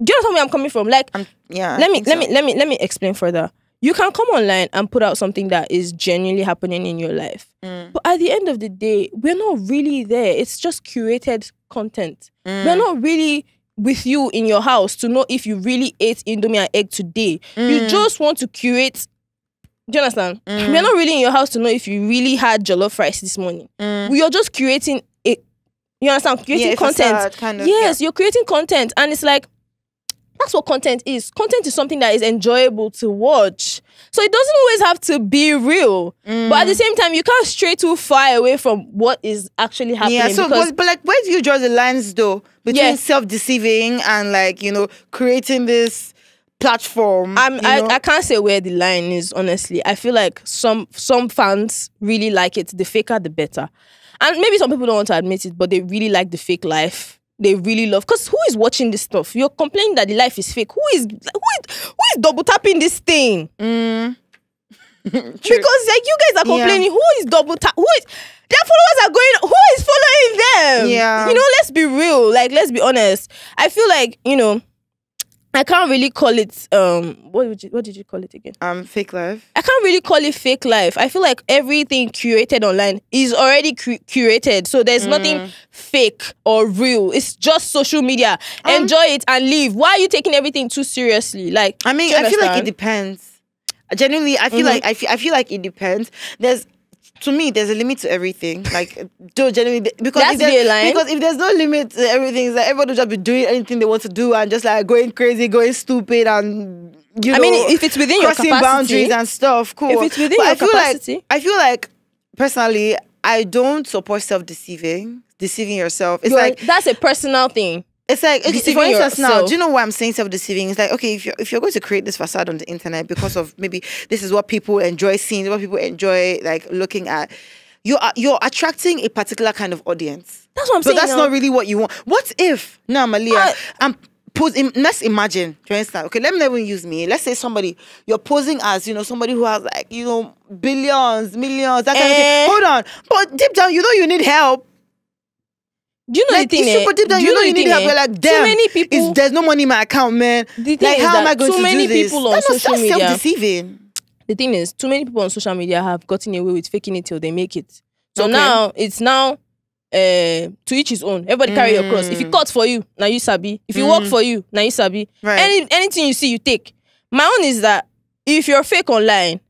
Do you understand where I'm coming from? Like, let me explain further. You can come online and put out something that is genuinely happening in your life. But at the end of the day, we're not really there. It's just curated content. We're not really with you in your house to know if you really ate Indomie and egg today. You just want to curate... Do you understand? We're not really in your house to know if you really had jollof rice this morning. We are just creating it. You understand? Creating content. Yes, you're creating content. And it's like, that's what content is. Content is something that is enjoyable to watch. So it doesn't always have to be real. But at the same time, you can't stray too far away from what is actually happening. Yeah, so, but like, where do you draw the lines though? Between self-deceiving and like, creating this platform. I can't say where the line is, honestly. I feel like some fans really like it. The faker, the better. And maybe some people don't want to admit it, but they really like the fake life. They really love... Because who is watching this stuff? You're complaining that the life is fake. Who is double tapping this thing? Because like you guys are complaining, who is double tap? Who is their followers are going? Who is following them? Yeah, you know, let's be real. Like, let's be honest. I feel like, you know, I can't really call it what did you call it again? Fake life. I can't really call it fake life. I feel like everything curated online is already curated. So there's nothing fake or real. It's just social media. Enjoy it and leave. Why are you taking everything too seriously? Like, I mean, I feel like it depends. Genuinely, I feel like I feel like it depends. To me, there's a limit to everything. Like, genuinely, because if there's no limit to everything, it's like everybody will just be doing anything they want to do and just like going crazy, going stupid, and I mean, if it's within your capacity, boundaries and stuff, cool. If it's within your capacity, I feel like personally, I don't support deceiving yourself. It's like that's a personal thing. It's like, for instance, now, do you know why I'm saying self-deceiving? It's like, okay, if you're going to create this facade on the internet because of maybe this is what people enjoy seeing, what people enjoy like looking at, you're attracting a particular kind of audience. That's what I'm saying. But that's not really what you want. What if now, Maliya, let's imagine, for instance, okay, let me not even use me. Let's say you're posing as, you know, somebody who has like, you know, billions, millions, that kind of thing. Hold on, but deep down, you know, you need help. Do you know like, the thing? Super deep down, you know you need help. You're like, damn, too many people. There's no money in my account, man. The thing like, is how am I going to do this? Too many people on social media. That's self-deceiving. The thing is, too many people on social media have gotten away with faking it till they make it. So now it's to each his own. Everybody carry your cross. If it cuts for you, now you sabi. If it work for you, now you sabi. Right. Anything you see, you take. My own is that if you're fake online,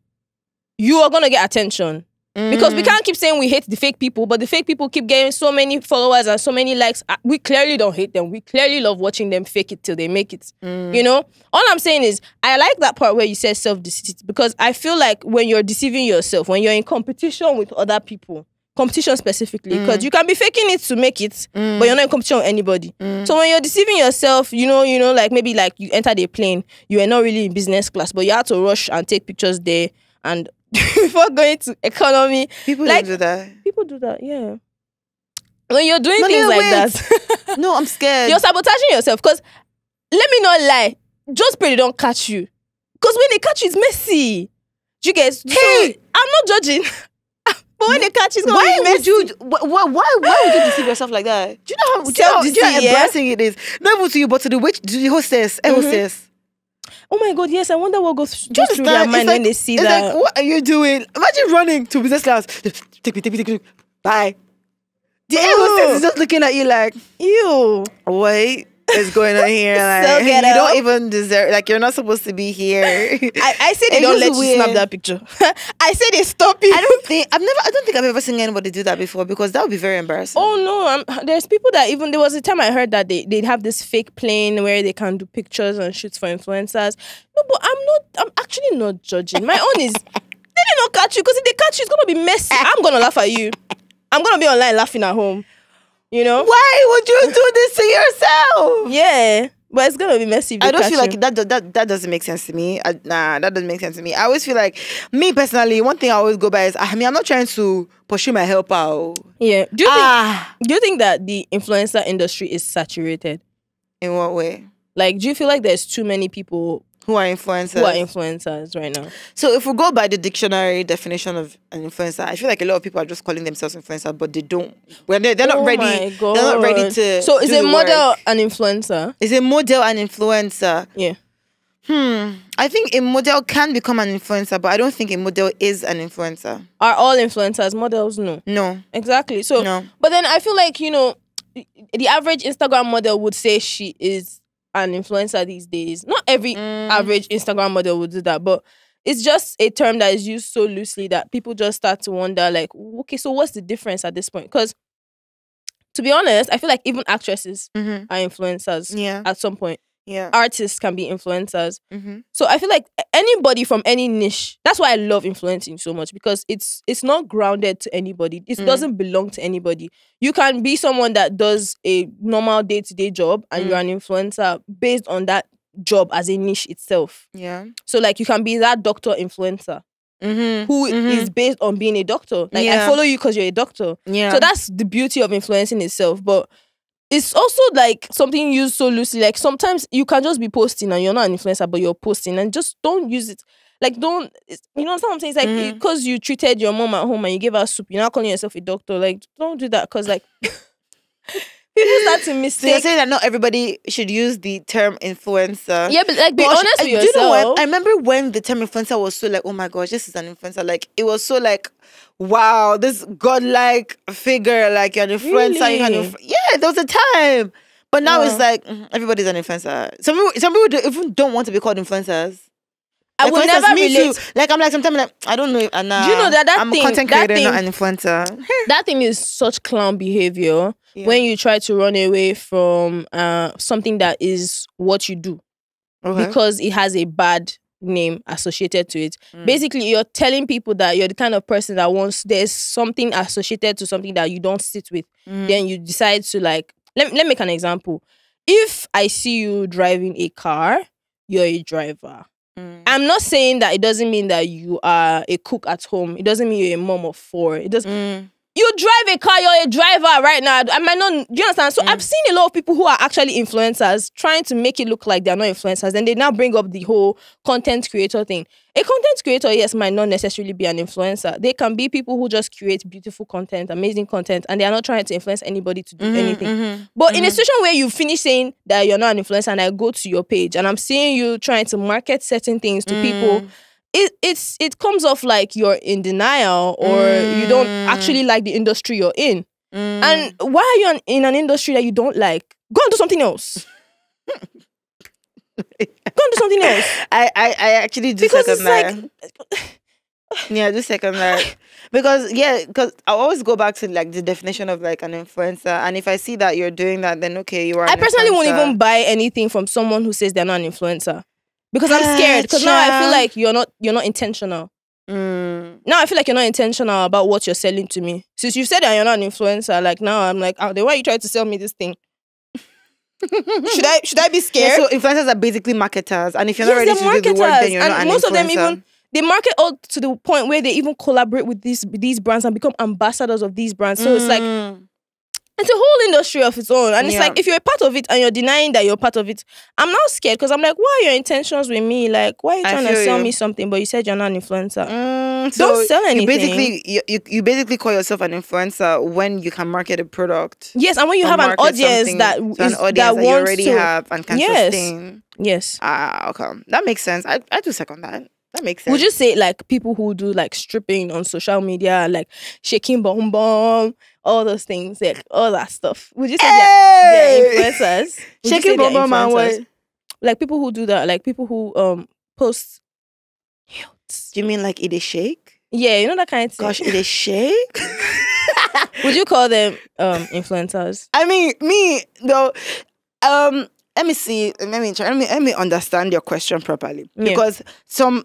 you are gonna get attention. Because we can't keep saying we hate the fake people, but the fake people keep getting so many followers and so many likes. We clearly don't hate them. We clearly love watching them fake it till they make it. You know? All I'm saying is, I like that part where you said self-deceit, because I feel like when you're deceiving yourself, when you're in competition with other people, competition specifically, because you can be faking it to make it, but you're not in competition with anybody. So when you're deceiving yourself, you know, like maybe like you entered a plane, you were not really in business class, but you had to rush and take pictures there and before going to economy. People don't do that. People do that, yeah. When you're doing things like that. No, I'm scared. You're sabotaging yourself, because let me not lie, just pray they don't catch you. Because when they catch you, it's messy. You guys, hey, so, I'm not judging. But when they catch you, it's going to be messy. Why would you deceive yourself like that? Do you know how embarrassing it is? Not even to you, but to the hostess, hostess. Oh my God, yes, I wonder what goes through their mind when they see that. It's like, what are you doing? Imagine running to business class. Take me. Bye. The air hostess is just looking at you like, ew. Wait, what's going on here? Like, you don't even deserve, like, you're not supposed to be here. I say they don't let you snap that picture. I say they stop you. I don't think I've ever seen anybody do that before, because that would be very embarrassing. Oh no, there's people that even, there was a time I heard that they'd have this fake plane where they can do pictures and shoots for influencers. No, but I'm actually not judging. My own is, they did not catch you, because if they catch you, it's gonna be messy. I'm gonna laugh at you. I'm gonna be online laughing at home. You know? Why would you do this to yourself? Yeah, but it's gonna be messy. I don't feel like that doesn't make sense to me. That doesn't make sense to me. I always feel like, me personally, one thing I always go by is, I mean, I'm not trying to pursue my help out. Yeah. Do you think that the influencer industry is saturated? In what way? Like, do you feel like there's too many people who are influencers right now? So if we go by the dictionary definition of an influencer, I feel like a lot of people are just calling themselves influencer, but they don't. Well, they're not ready. My God. They're not ready to. So is a model an influencer? Is a model an influencer? Yeah. I think a model can become an influencer, but I don't think a model is an influencer. Are all influencers models? No. No. Exactly. So, no. But then I feel like, you know, the average Instagram model would say she is an influencer these days. Not every average Instagram model would do that, but it's just a term that is used so loosely that people just start to wonder, like, okay, so what's the difference at this point? Because to be honest, I feel like even actresses are influencers at some point. Yeah. Artists can be influencers. So I feel like anybody from any niche, that's why I love influencing so much, because it's not grounded to anybody. It doesn't belong to anybody. You can be someone that does a normal day-to-day job and you're an influencer based on that job as a niche itself. Yeah. So like you can be that doctor influencer who is based on being a doctor. Like I follow you because you're a doctor. Yeah. So that's the beauty of influencing itself. But it's also like something used so loosely. Like sometimes you can just be posting and you're not an influencer, but you're posting, and just don't use it. Like, don't, you know what I'm saying? It's like, because you treated your mom at home and you gave her soup, you're not calling yourself a doctor. Like, don't do that, because, like, people start to mistake. So you're saying that not everybody should use the term influencer. Yeah, but like, be honest with yourself. You know what? I remember when the term influencer was so like, oh my gosh, this is an influencer. Like, it was so like, wow, this godlike figure, like you're an influencer. Really? Yeah, there was a time. But now it's like, everybody's an influencer. Some people even don't want to be called influencers. I will never relate. Like, I'm like, sometimes like, I don't know. Do you know that I'm a content creator, not an influencer. That thing is such clown behavior when you try to run away from something that is what you do. Okay. Because it has a bad name associated to it. Basically, you're telling people that you're the kind of person that once there's something associated to something that you don't sit with, then you decide to like, let me make an example. If I see you driving a car, you're a driver. I'm not saying that it doesn't mean that you are a cook at home. It doesn't mean you're a mom of 4. It doesn't. You drive a car, you're a driver right now. I might not, do you understand? So I've seen a lot of people who are actually influencers trying to make it look like they're not influencers. And they now bring up the whole content creator thing. A content creator, yes, might not necessarily be an influencer. They can be people who just create beautiful content, amazing content, and they are not trying to influence anybody to do anything. But in a situation where you finish saying that you're not an influencer and I go to your page and I'm seeing you trying to market certain things to people, it comes off like you're in denial or you don't actually like the industry you're in. And why are you in an industry that you don't like? Go and do something else. Go and do something else. I actually do second that. Yeah, do second that. Because I always go back to like the definition of like an influencer. And if I see that you're doing that, then okay, you are I personally won't even buy anything from someone who says they're not an influencer. Because I'm scared. Because now I feel like you're not intentional. Now I feel like you're not intentional about what you're selling to me. Since you said that you're not an influencer, like now I'm like, oh, then why are you trying to sell me this thing? Should I be scared? Yeah, so influencers are basically marketers, and if you're not ready to do the work, then you're not an influencer. Most of them even they market all to the point where they even collaborate with these brands and become ambassadors of these brands. So it's like it's a whole industry of its own. And it's like, if you're a part of it and you're denying that you're part of it, I'm now scared because I'm like, what are your intentions with me? Like, why are you trying to sell me something, but you said you're not an influencer? Don't sell anything. You basically call yourself an influencer when you can market a product. Yes, and when you have an audience that you already have and can sustain. Yes. Okay. That makes sense. I do second that. That makes sense. Would you say like people who do like stripping on social media, like shaking bum bum, all those things, like all that stuff? Would you say they're influencers? Shaking bum bum and what? Like people who do that, like people who post. Do you mean like it is shake? Yeah, you know that kind of thing. Gosh, it is shake. Would you call them influencers? I mean, me though. Let me see. Let me understand your question properly. Because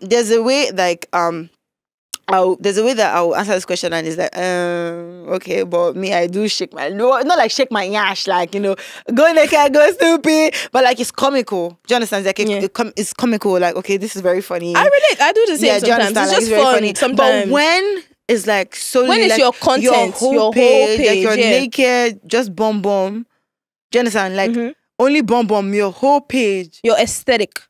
there's a way like there's a way that I'll answer this question and it's like okay, but me I do shake my not like shake my yash, like, you know, go naked, go stupid, but like it's comical. Do you understand? Like it's comical. Like, okay, this is very funny. I relate. I do the same sometimes. It's just fun funny. Sometimes. But when it's like solely when it's like your content, your whole page like you're naked, just bum bum. Do you understand? Like only bum bum, your whole page. Your aesthetic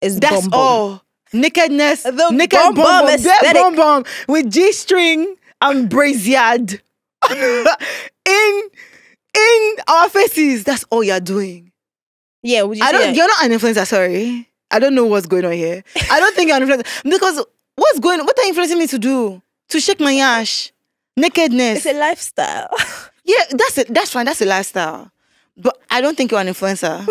is that's bum bum. all. Nakedness, naked bum bum aesthetic. Bum bum with G-string and braziard in our faces. That's all you're doing. Yeah, would you say that? You're not an influencer, sorry. I don't know what's going on here. I don't think you're an influencer. Because what are you influencing me to do? To shake my ash. Nakedness. It's a lifestyle. Yeah, that's fine. That's a lifestyle. But I don't think you're an influencer.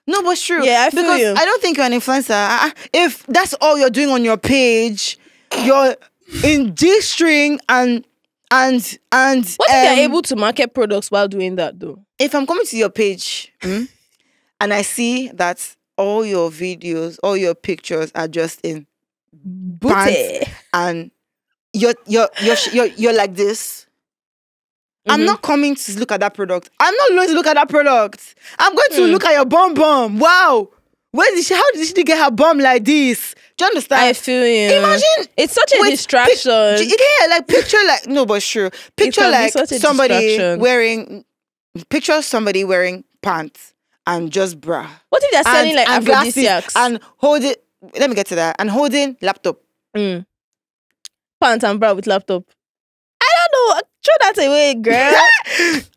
No, but it's true. Yeah, I feel you. I don't think you're an influencer. If that's all you're doing on your page, you're in G-string and what if you're able to market products while doing that though? If I'm coming to your page and I see that all your videos, all your pictures are just in booty and you're like this. I'm not coming to look at that product. I'm not going to look at that product. I'm going to look at your bum bum. Wow. How did she get her bum like this? Do you understand? I feel you. Imagine. It's such a distraction. Like picture like, no, but sure. Picture like somebody wearing pants and just bra. What if they're selling like aphrodisiacs? And let me get to that. And holding laptop. Pants and bra with laptop. I don't know. Throw that away, girl.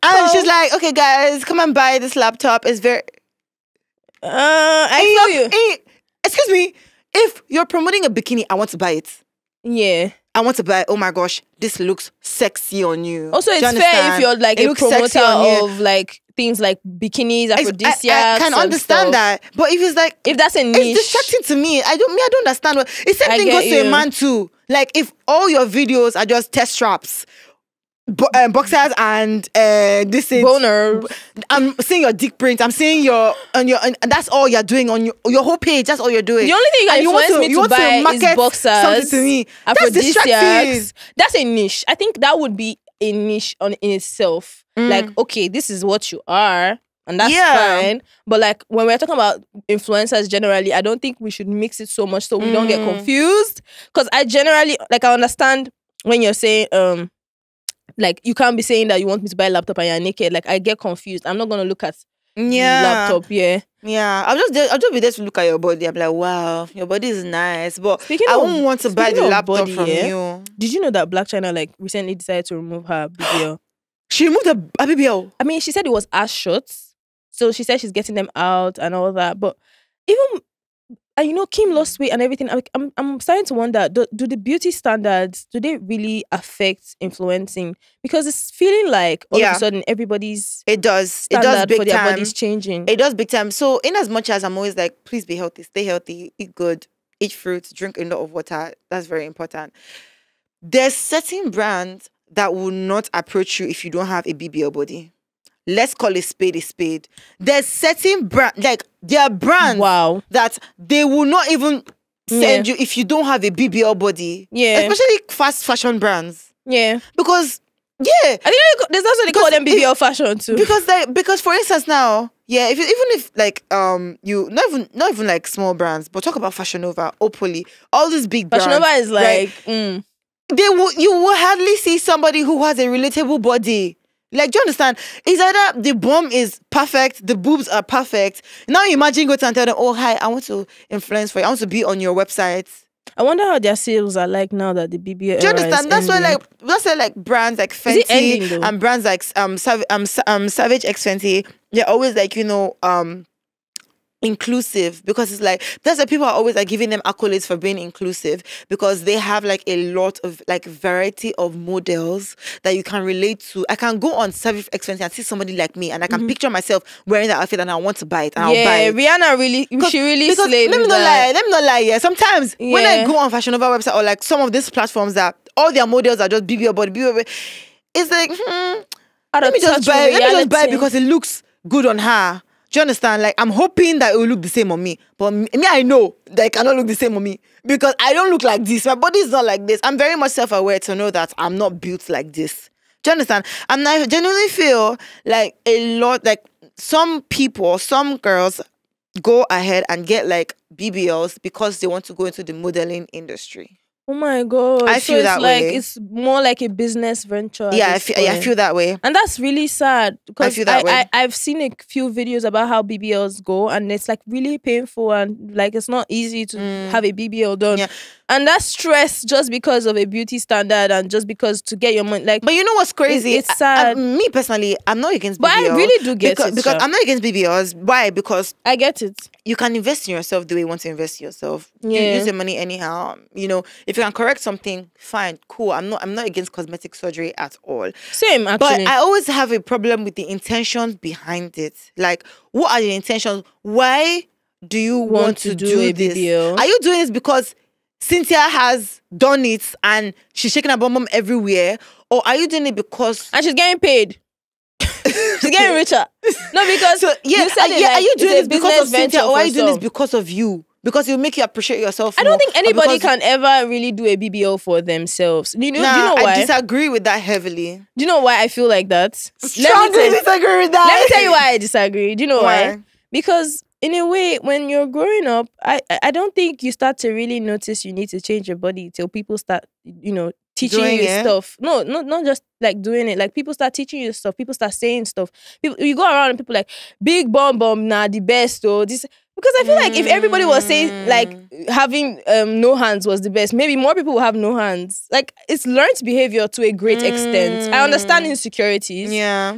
And she's like, okay, guys, come and buy this laptop. It's very... I feel you. Excuse me. If you're promoting a bikini, I want to buy it. Yeah. I want to buy, oh my gosh, this looks sexy on you. Also, it's fair if you're like a promoter of like things like bikinis, aphrodisiacs. I can understand that. But if it's like... If that's a niche... It's distracting to me. I don't understand. The same thing goes to a man too. Like if all your videos are just test straps, boxers and this is... Boner. I'm seeing your dick print. I'm seeing your... And that's all you're doing on your whole page. That's all you're doing. The only thing you influence me to buy is boxers. Something to me. Aphrodisiacs. That's a niche. I think that would be a niche in itself. Like, okay, this is what you are. And that's fine. But like when we're talking about influencers generally, I don't think we should mix it so much so we don't get confused. Because I generally, like, I understand when you're saying, like, you can't be saying that you want me to buy a laptop and you're naked. Like, I get confused. I'm not going to look at the laptop, Yeah, I'll just be there to look at your body. I'm like, wow, your body is nice. But I won't want to buy the laptop from you. Did you know that Black China, like, recently decided to remove her BBL? She removed her BBL? I mean, she said it was ass shots. So she said she's getting them out and all that. But even, and you know, Kim lost weight and everything. I'm starting to wonder, do the beauty standards, do they really affect influencing? Because it's feeling like all of a sudden everybody's standard big for their time. body's changing. It does big time. So in as much as I'm always like, please be healthy, stay healthy, eat good, eat fruits, drink a lot of water. That's very important. There's certain brands that will not approach you if you don't have a BBL body. Let's call a spade a spade. There's certain brands, like there are brands that they will not even send you if you don't have a BBL body. Yeah. Especially fast fashion brands. Yeah. Because, I think there's also they call them BBL fashion too. Because for instance now, even if like you not even like small brands, but talk about Fashion Nova, Opoli, all these big brands. Fashion Nova is like you will hardly see somebody who has a relatable body. Like, do you understand? It's either the bum is perfect, the boobs are perfect. Now imagine go to and tell them, oh, hi, I want to influence for you. I want to be on your website. I wonder how their sales are like now that the BBL do you understand? That's why like brands like Fenty and brands like Savage X Fenty, they're always like, you know, inclusive, because it's like that's why people are always like giving them accolades for being inclusive, because they have like a lot of like variety of models that you can relate to. I can go on Savage X Fenty and see somebody like me and I can picture myself wearing that outfit and I want to buy it and I'll buy it. Rihanna really slayed. Let me not lie. Yeah, sometimes when I go on Fashion Nova website or like some of these platforms that all their models are just BBL body, it's like let me just buy it because it looks good on her. Do you understand? Like, I'm hoping that it will look the same on me. But me, I know that it cannot look the same on me. Because I don't look like this. My body is not like this. I'm very much self-aware to know that I'm not built like this. Do you understand? And I genuinely feel like a lot, like some people, some girls go ahead and get like BBLs because they want to go into the modeling industry. Oh my God. I feel that way. It's more like a business venture. Yeah, I feel that way. And that's really sad. Because I feel that way. I've seen a few videos about how BBLs go and it's like really painful and like it's not easy to have a BBL done. Yeah. And that's stress just because of a beauty standard and just because to get your money. Like, but you know what's crazy? It's sad. Me personally, I'm not against BBL. But I really do get it. Because I'm not against BBLs. Why? Because I get it. You can invest in yourself the way you want to invest in yourself. Yeah. You use your money anyhow. You know, if you can correct something, fine, cool. I'm not against cosmetic surgery at all. Same, actually. But I always have a problem with the intentions behind it. Like, what are the intentions? Why do you want to do this? BBL? Are you doing this because Cynthia has done it and she's shaking her bum everywhere? Or are you doing it because... And she's getting paid. She's getting richer. No, because are you doing this because of Cynthia or are you doing this because of you? Because it'll make you appreciate yourself more. I don't think anybody can ever really do a BBL for themselves. Do you know why? I disagree with that heavily. Do you know why I feel like that? Strongly disagree with that. Let me tell you why I disagree. Do you know why? Because in a way, when you're growing up, I don't think you start to really notice you need to change your body till people start, you know, teaching you stuff. No, not just like doing it. Like people start teaching you stuff. People start saying stuff. You go around and people like, big bum, nah, the best, or this. Because I feel like if everybody was saying like having no hands was the best, maybe more people will have no hands. Like it's learned behavior to a great extent. I understand insecurities,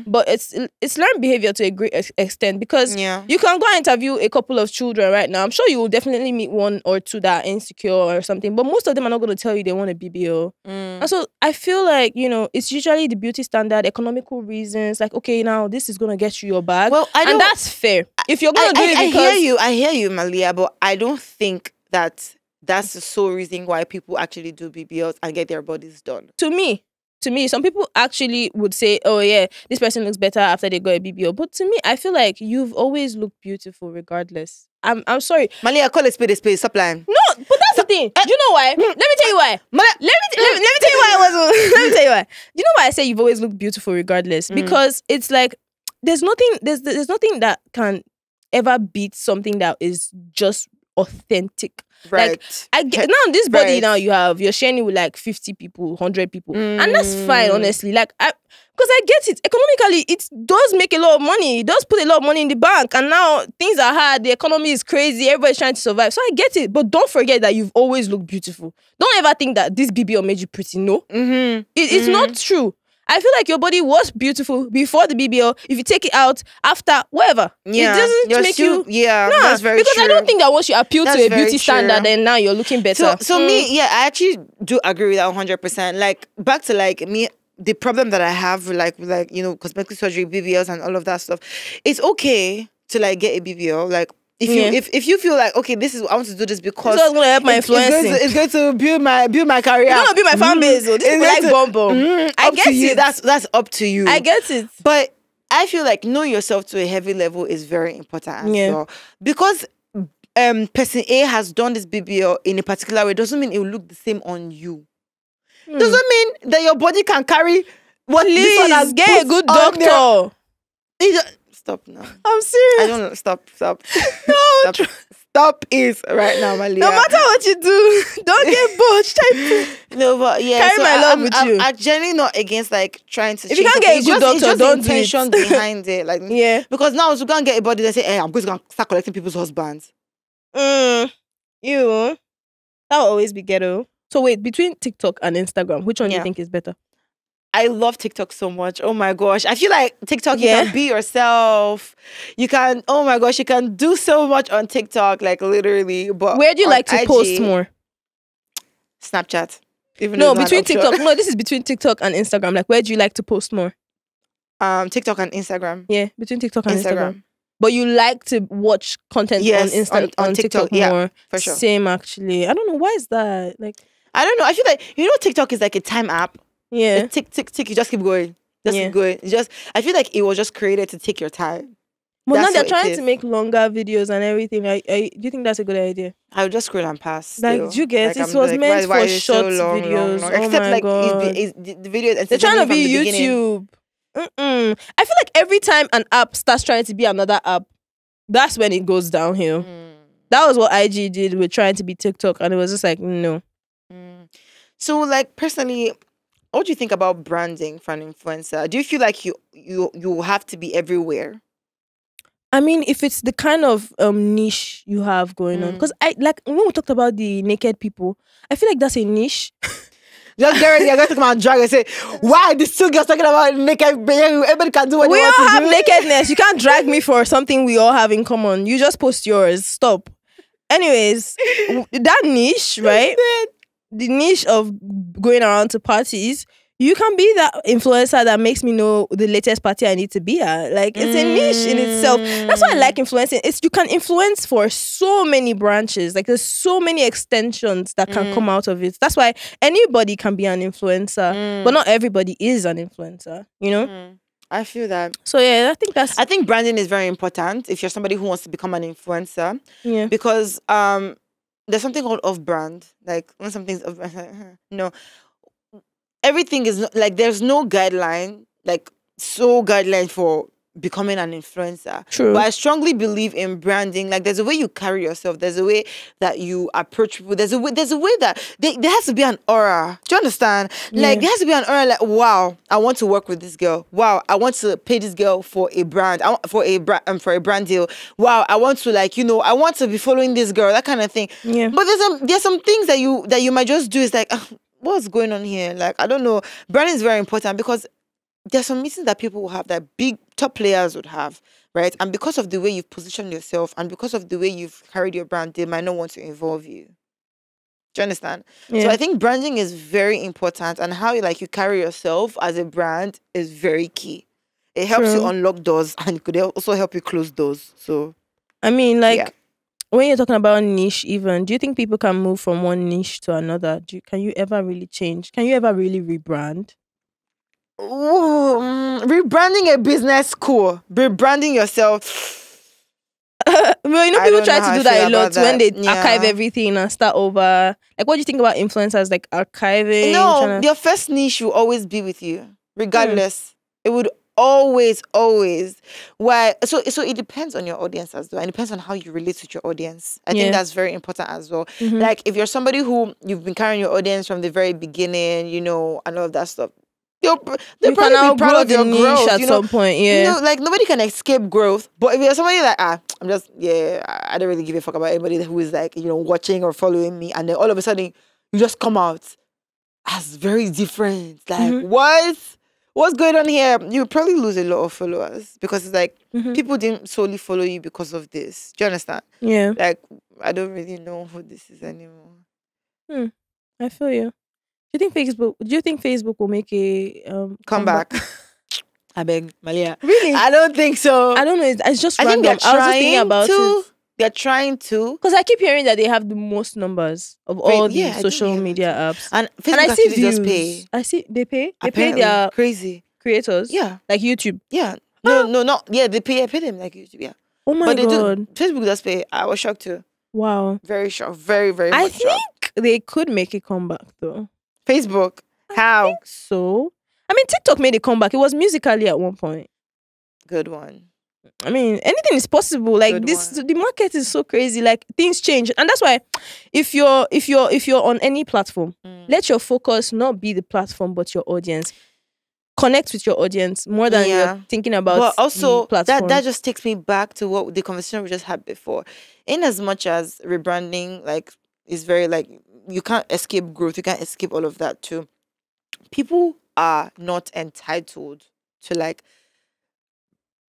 but it's learned behavior to a great extent because you can go and interview a couple of children right now. I'm sure you will definitely meet one or two that are insecure or something, but most of them are not going to tell you they want a BBL. And so I feel like, you know, it's usually the beauty standard, economical reasons. Like, okay, now this is going to get you your bag. Well, and that's fair. If you're going to do it because... I hear you, Maliya, but I don't think that that's the sole reason why people actually do BBLs and get their bodies done. To me, some people actually would say, oh yeah, this person looks better after they got a BBL. But to me, I feel like you've always looked beautiful regardless. I'm sorry. Maliya, call a spade a spade. Stop lying. No, but that's the thing. Do you know why? Let me tell you why. Let me tell you why I wasn't. Let me tell you why. Do you know why I say you've always looked beautiful regardless? Because it's like there's nothing that can ever beat something that is just authentic. Right. Like I get now this body now you're sharing it with like 50 people, 100 people. And that's fine, honestly. Like because I get it. Economically, it does make a lot of money. It does put a lot of money in the bank. And now things are hard. The economy is crazy. Everybody's trying to survive. So I get it. But don't forget that you've always looked beautiful. Don't ever think that this BBL made you pretty. No. It's not true. I feel like your body was beautiful before the BBL. If you take it out after, whatever. It doesn't make you... Yeah, that's very true. Because I don't think that once you appeal to a beauty standard, then now you're looking better. So me, I actually do agree with that 100%. Like, back to like me... The problem that I have with like you know, cosmetic surgery, BBLs and all of that stuff, it's okay to like get a BBL. Like if you feel like, okay, this is I want to do this because it's going to help my influencing. It's going to build my career. It's going to build my fan base. This is like bomb. I get it. That's up to you. I get it. But I feel like know yourself to a heavy level is very important as well. Because person A has done this BBL in a particular way doesn't mean it will look the same on you. Doesn't mean that your body can carry what this one has get a good doctor. Stop now. I'm serious. I don't stop. No, stop it right now, Maliya. No matter what you do, don't get butch. No, but yeah, carry my love with you. I'm generally not against like trying to. If you can't get a good doctor, don't do it. Intention behind it, like because now if you can't get a body, they say, "Hey, I'm going to start collecting people's husbands." That will always be ghetto. So wait, between TikTok and Instagram, which one do you think is better? I love TikTok so much. Oh my gosh. I feel like TikTok, you can be yourself. You can, oh my gosh, you can do so much on TikTok, like literally. But where do you like to post more? Snapchat. No, between TikTok. No, this is between TikTok and Instagram. Like, where do you like to post more? TikTok and Instagram. Yeah, between TikTok and Instagram. But you like to watch content on TikTok more. Yeah, for sure. Same, actually. I don't know. Why is that? Like, I don't know. I feel like, you know, TikTok is like a time app. Yeah. Tick, tick, tick. You just keep going. Keep going. I feel like it was just created to take your time. Well, now they're trying to make longer videos and everything. Do you think that's a good idea? I would just scroll and pass. Like, you get it was meant for short videos. Long. Except my God. The video. They're trying to be YouTube. I feel like every time an app starts trying to be another app, that's when it goes downhill. That was what IG did with trying to be TikTok, and it was just like, no. So, like, personally, what do you think about branding for an influencer? Do you feel like you have to be everywhere? I mean, if it's the kind of niche you have going on, because like when we talked about the naked people, I feel like that's a niche. Just get ready, you're going to come and drag and say, why these two girls talking about naked? Everybody can do what they want to do. We all have nakedness. You can't drag me for something we all have in common. You just post yours. Stop. Anyways, that niche, right? The niche of going around to parties, you can be that influencer that makes me know the latest party I need to be at. Like, it's a niche in itself. That's why I like influencing. You can influence for so many branches. Like, there's so many extensions that can come out of it. That's why anybody can be an influencer, but not everybody is an influencer, you know? I feel that. So yeah, I think branding is very important if you're somebody who wants to become an influencer. Yeah. Because there's something called off-brand. Like, when something's off-brand, no. Everything is like, there's no guideline, like, guideline for becoming an influencer. True. But I strongly believe in branding. Like, there's a way you carry yourself. There's a way that you approach people. There's a way that there has to be an aura. Do you understand? Like, there has to be an aura like, wow, I want to work with this girl. Wow, I want to pay this girl for a brand. For a brand deal. Wow, I want to, like, I want to be following this girl. That kind of thing. Yeah. But there's some things that you might just do. It's like, what's going on here? Like, I don't know. Branding is very important because there's some meetings that people will have that big top players would have, right? And because of the way you've positioned yourself and because of the way you've carried your brand, they might not want to involve you. Do you understand? Yeah. So I think branding is very important, and how you carry yourself as a brand is very key. It helps you unlock doors and it could also help you close doors. So, I mean, when you're talking about niche, even, do you think people can move from one niche to another? Can you ever really change? Can you ever really rebrand? Rebranding a business, cool. Rebranding yourself. Well, people try to do that a lot when they archive everything and start over. Like, what do you think about influencers, like archiving? No, your first niche will always be with you, regardless. It would always. Why? So it depends on your audience as well, and it depends on how you relate with your audience. I think that's very important as well. Like, if you're somebody who you've been carrying your audience from the very beginning, and all of that stuff. They'll probably be proud of your growth at some point. Yeah, like, nobody can escape growth. But if you're somebody like, I don't really give a fuck about anybody who is like, watching or following me, and then all of a sudden you just come out as very different. Like, what's going on here? You probably lose a lot of followers because it's like people didn't solely follow you because of this. Do you understand? Yeah. Like, I don't really know who this is anymore. I feel you. Do you think Facebook will make a comeback? I beg, Maliya. Really? I don't think so. I don't know. It's just I random. think they're I was just thinking about it. They're trying to. Because I keep hearing that they have the most numbers of all the social media apps. And Facebook I see views. Just pay. I see they pay. They Apparently, pay their crazy creators. Yeah. Like YouTube. Yeah. No, not. Yeah, they pay them like YouTube. Yeah. Oh my God. Facebook does pay. I was shocked too. Wow. Very shocked. Very, very much shocked. I think they could make a comeback though. Facebook. How? I think so. I mean, TikTok made a comeback. It was Musical.ly at one point. Good one. I mean, anything is possible. Like, the market is so crazy. Like, things change, and that's why, if you're on any platform, let your focus not be the platform but your audience. Connect with your audience more than you're thinking about. But also, that just takes me back to what the conversation we just had before. In as much as rebranding, like, is very, like, you can't escape growth. You can't escape all of that too. People are not entitled to, like,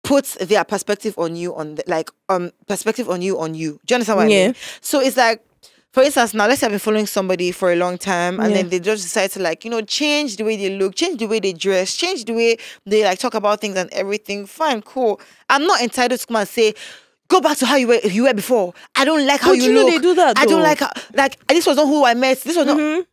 put their perspective on you perspective on you. Do you understand what I mean? So it's like, for instance, now let's say I've been following somebody for a long time, and then they just decide to, like, change the way they look, change the way they dress, change the way they, like, talk about things and everything. Fine, cool. I'm not entitled to come and say, go back to how you were before. I don't like how you look. They do that, though. I don't like how, like, this was not who I met. This was not.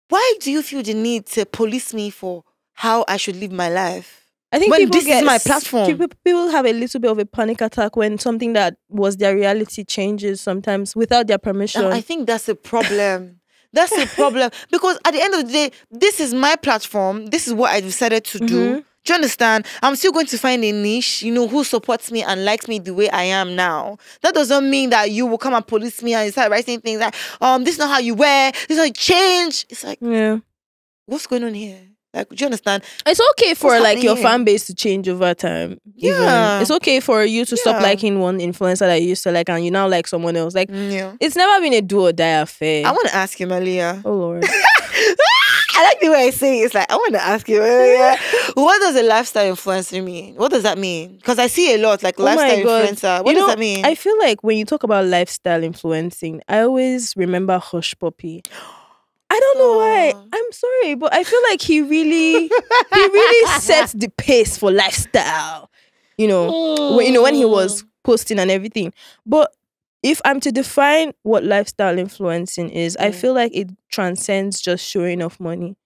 Why do you feel the need to police me for how I should live my life? I think when this is my platform. People have a little bit of a panic attack when something that was their reality changes sometimes without their permission. I think that's a problem. That's a problem. Because at the end of the day, this is my platform. This is what I decided to do. Do you understand? I'm still going to find a niche, who supports me and likes me the way I am now. That doesn't mean that you will come and police me and start writing things like, this is not how you wear, this is how you change. It's like, what's going on here? Like, do you understand? It's okay for, like, your fan base to change over time. Yeah. Even. It's okay for you to stop liking one influencer that you used to like and you now like someone else. Like, it's never been a do or die affair. I want to ask you, Maliya. Oh, Lord. I like the way I say it. It's like, I want to ask you, what does a lifestyle influencer mean? What does that mean? Because I see a lot, like, lifestyle influencer. What does that mean? I feel like when you talk about lifestyle influencing, I always remember Hush Puppy. I don't know why. I'm sorry, but I feel like he really sets the pace for lifestyle. When he was posting and everything. But if I'm to define what lifestyle influencing is, I feel like it transcends just showing off money.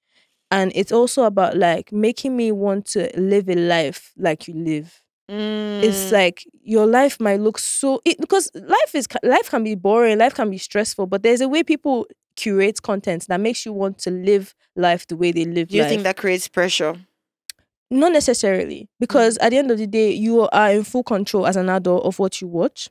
And it's also about, like, making me want to live a life like you live. It's like your life might look because life can be boring, life can be stressful, but there's a way people curate content that makes you want to live life the way they live life. Do you think that creates pressure? Not necessarily, because at the end of the day, you are in full control as an adult of what you watch.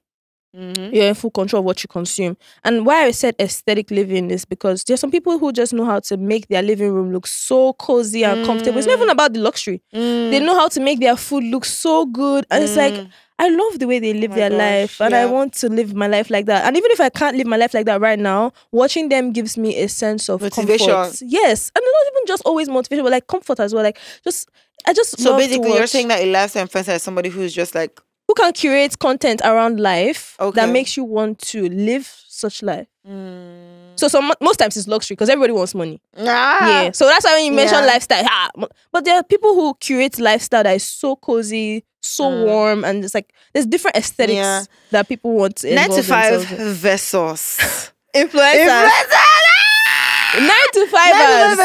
You're in full control of what you consume. And why I said aesthetic living is because there's some people who just know how to make their living room look so cozy and comfortable. It's not even about the luxury. They know how to make their food look so good. And it's like, I love the way they live their life, and I want to live my life like that. And even if I can't live my life like that right now, watching them gives me a sense of motivation. Comfort. Yes, and not even just always motivation, but like comfort as well. Like I just so basically, you're saying that a lifestyle influencer is somebody who's just like who can curate content around life that makes you want to live such life. So most times it's luxury because everybody wants money. Yeah, so that's why when you mention lifestyle, but there are people who curate lifestyle that is so cozy, so warm, and it's like there's different aesthetics that people want to 9 to 5 versus influencers. 9 to 5ers.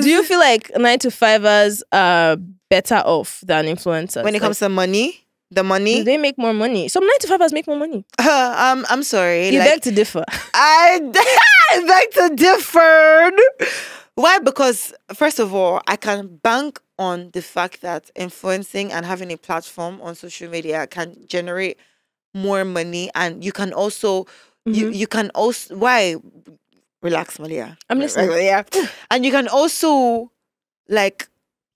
Do you feel like 9 to 5ers are better off than influencers when it comes to money? The money? Do they make more money? Some 9 to 5ers make more money. I'm sorry. You beg to differ. I beg to differ. Why? Because first of all, I can bank on the fact that influencing and having a platform on social media can generate more money, and you can also you can also relax, Maliya. I'm listening. Yeah, and you can also like.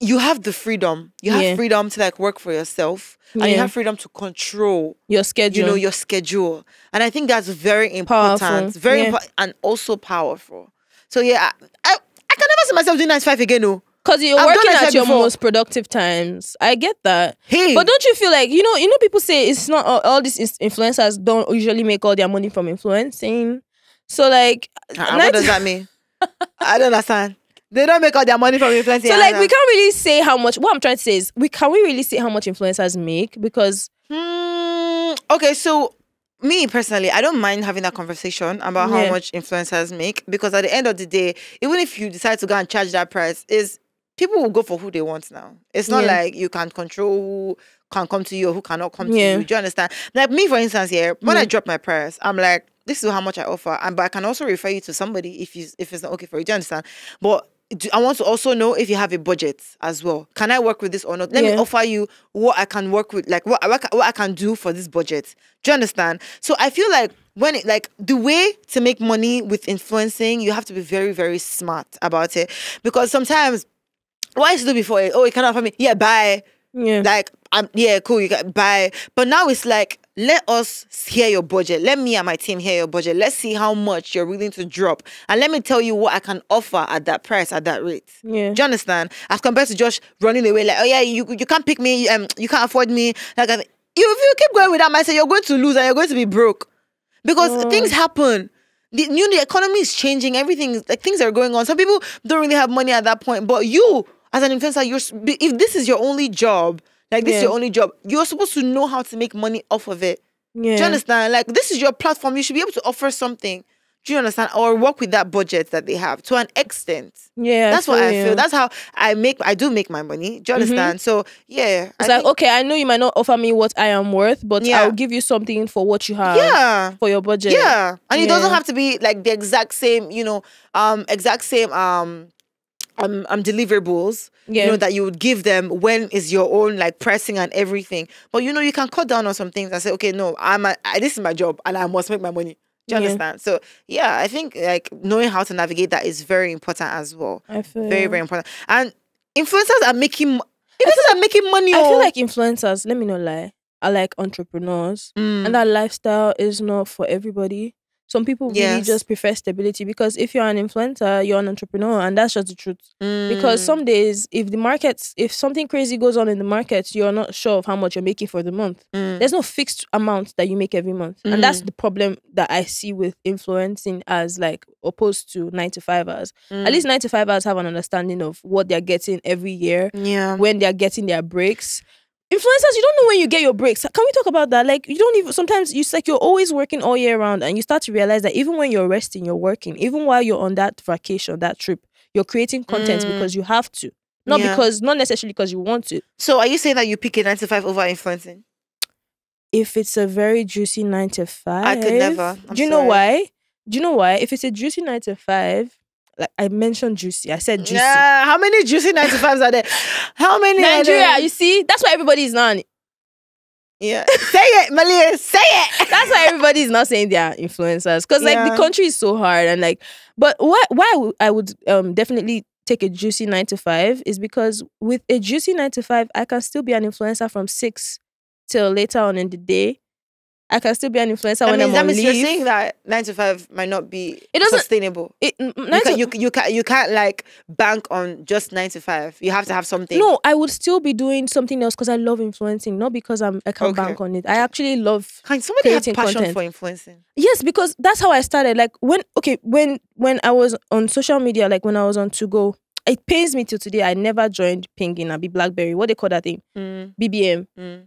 You have the freedom. You have freedom to like work for yourself. And you have freedom to control your schedule. You know, your schedule. And I think that's very important. Powerful. Very important and also powerful. So yeah, I can never see myself doing 9 to 5 again, no. Because you're working at your most productive times. I get that. Hey. But don't you feel like, you know people say it's not all these influencers don't usually make all their money from influencing. So like what does that mean? I don't understand. They don't make all their money from influencing. So like we can't really say how much. What I'm trying to say is, can we really say how much influencers make? Because okay, so me personally, I don't mind having that conversation about how much influencers make, because at the end of the day, even if you decide to go and charge that price, people will go for who they want now. It's not like you can control who can come to you or who cannot come to you. Do you understand? Like me, for instance, when I drop my price, I'm like, this is how much I offer, but I can also refer you to somebody if it's not okay for you. Do you understand? But I want to also know if you have a budget as well. Can I work with this or not? Let me offer you what I can work with, like what I can do for this budget. Do you understand? So I feel like the way to make money with influencing, you have to be very, very smart about it. Because sometimes what I used to do before, you cannot offer me, bye. Yeah. Like, cool, you can buy. But now it's like, let us hear your budget. Let me and my team hear your budget. Let's see how much you're willing to drop. And let me tell you what I can offer at that price, at that rate. Yeah. Do you understand? As compared to just running away like, you can't pick me, you can't afford me. Like, if you keep going with that mindset, you're going to lose and you're going to be broke. Because things happen. The economy is changing. Everything, like things are going on. Some people don't really have money at that point. But you, as an influencer, if this is your only job, like this is your only job, you're supposed to know how to make money off of it. Yeah. Do you understand? Like, this is your platform. You should be able to offer something. Do you understand? Or work with that budget that they have to an extent. Yeah. That's what I feel. That's how I do make my money. Do you understand? So yeah. It's okay, I know you might not offer me what I am worth, but I'll give you something for what you have. Yeah. For your budget. Yeah. And it doesn't have to be like the exact same, deliverables, that you would give them when is your own like pressing and everything. But you can cut down on some things and say, okay, no, this is my job and I must make my money. Do you understand? So yeah, I think like knowing how to navigate that is very important as well. I feel very, very important. And influencers are making money. I feel like influencers, let me not lie, are like entrepreneurs, and that lifestyle is not for everybody. Some people really just prefer stability, because if you're an influencer, you're an entrepreneur, and that's just the truth. Because some days, if something crazy goes on in the market, you're not sure of how much you're making for the month. There's no fixed amount that you make every month. And that's the problem that I see with influencing as like opposed to 9 to 5ers. At least 9 to 5ers have an understanding of what they're getting every year, when they're getting their breaks. Influencers, you don't know when you get your breaks. Can we talk about that? Like, you don't even, sometimes it's like you're always working all year round, and you start to realize that even when you're resting, you're working. Even while you're on that vacation, that trip, you're creating content because you have to. Not necessarily because you want to. So are you saying that you pick a 9 to 5 over influencing? If it's a very juicy 9 to 5. I could never. Do you know why? If it's a juicy 9 to 5, like I mentioned juicy. I said juicy. Yeah, how many juicy 9-to-5s are there? How many? Nigeria, you see, that's why everybody is not. Yeah, say it, Maliya, say it. That's why everybody is not saying they are influencers, because like the country is so hard, and like, but why I would definitely take a juicy 9-to-5 is because with a juicy 9-to-5, I can still be an influencer from 6 till later on in the day. I can still be an influencer when I'm on leave. You're saying that 9-to-5 might not be sustainable. You can't like bank on just 9-to-5. You have to have something. No, I would still be doing something else because I love influencing, not because I can't bank on it. I actually love. Can somebody have passion for influencing? Yes, because that's how I started. Like when I was on social media, like when I was on To Go, it pains me till today. I never joined Pingin, Abi BlackBerry. What they call that thing? BBM.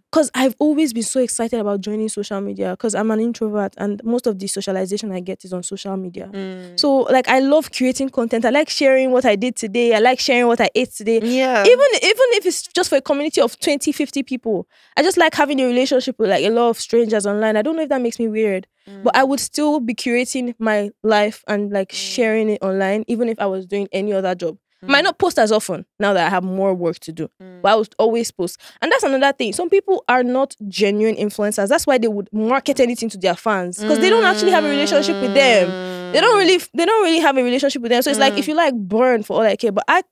Because I've always been so excited about joining social media because I'm an introvert and most of the socialization I get is on social media. So like I love creating content. I like sharing what I did today. I like sharing what I ate today. Yeah. Even if it's just for a community of 20, 50 people. I just like having a relationship with like a lot of strangers online. I don't know if that makes me weird. But I would still be curating my life and like sharing it online even if I was doing any other job. Might not post as often now that I have more work to do, but I would always post. And that's another thing. Some people are not genuine influencers. That's why they would market anything to their fans because they don't actually have a relationship with them. They don't really have a relationship with them. So it's like if you like burn for all I care, but I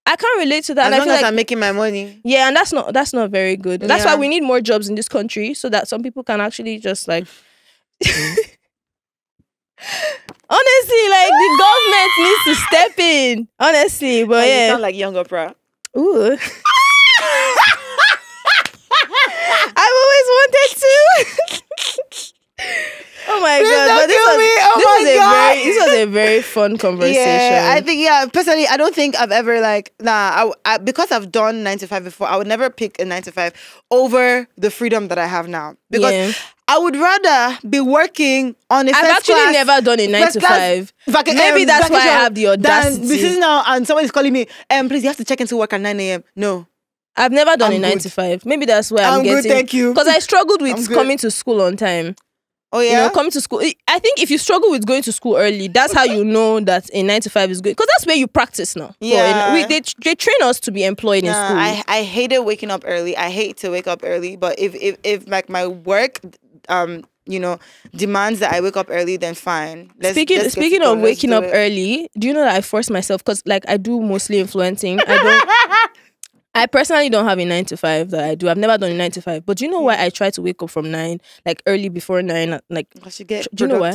can't relate to that. As long as I'm making my money. Yeah, and that's not very good. That's why we need more jobs in this country so that some people can actually just like. Honestly, like the government needs to step in. Honestly, but you sound like young Oprah. Ooh. I've always wanted to. Oh my God! But this was a very fun conversation. Yeah, I think personally, I don't think I've ever like because I've done 9-to-5 before. I would never pick a 9-to-5 over the freedom that I have now because. I would rather be working on a I've actually never done a 9-to-5. Maybe that's why I have the audacity. This is now, and somebody's calling me, please, you have to check into work at 9 a.m. No. I've never done a 9-to-5. Maybe that's why I'm getting... good, thank you. Because I struggled with coming to school on time. Oh, yeah? You know, coming to school. I think if you struggle with going to school early, that's how you know that a 9-to-5 is good. Because that's where you practice now. Yeah. They train us to be employed in school. I hated waking up early. I hate to wake up early. But if like my work... demands that I wake up early, then fine. Speaking of waking up early, do you know that I force myself because like I do mostly influencing. I personally don't have a 9-to-5 that I do. I've never done a 9-to-5. But do you know why I try to wake up from 9, like early before 9? Like, because you get do you know why?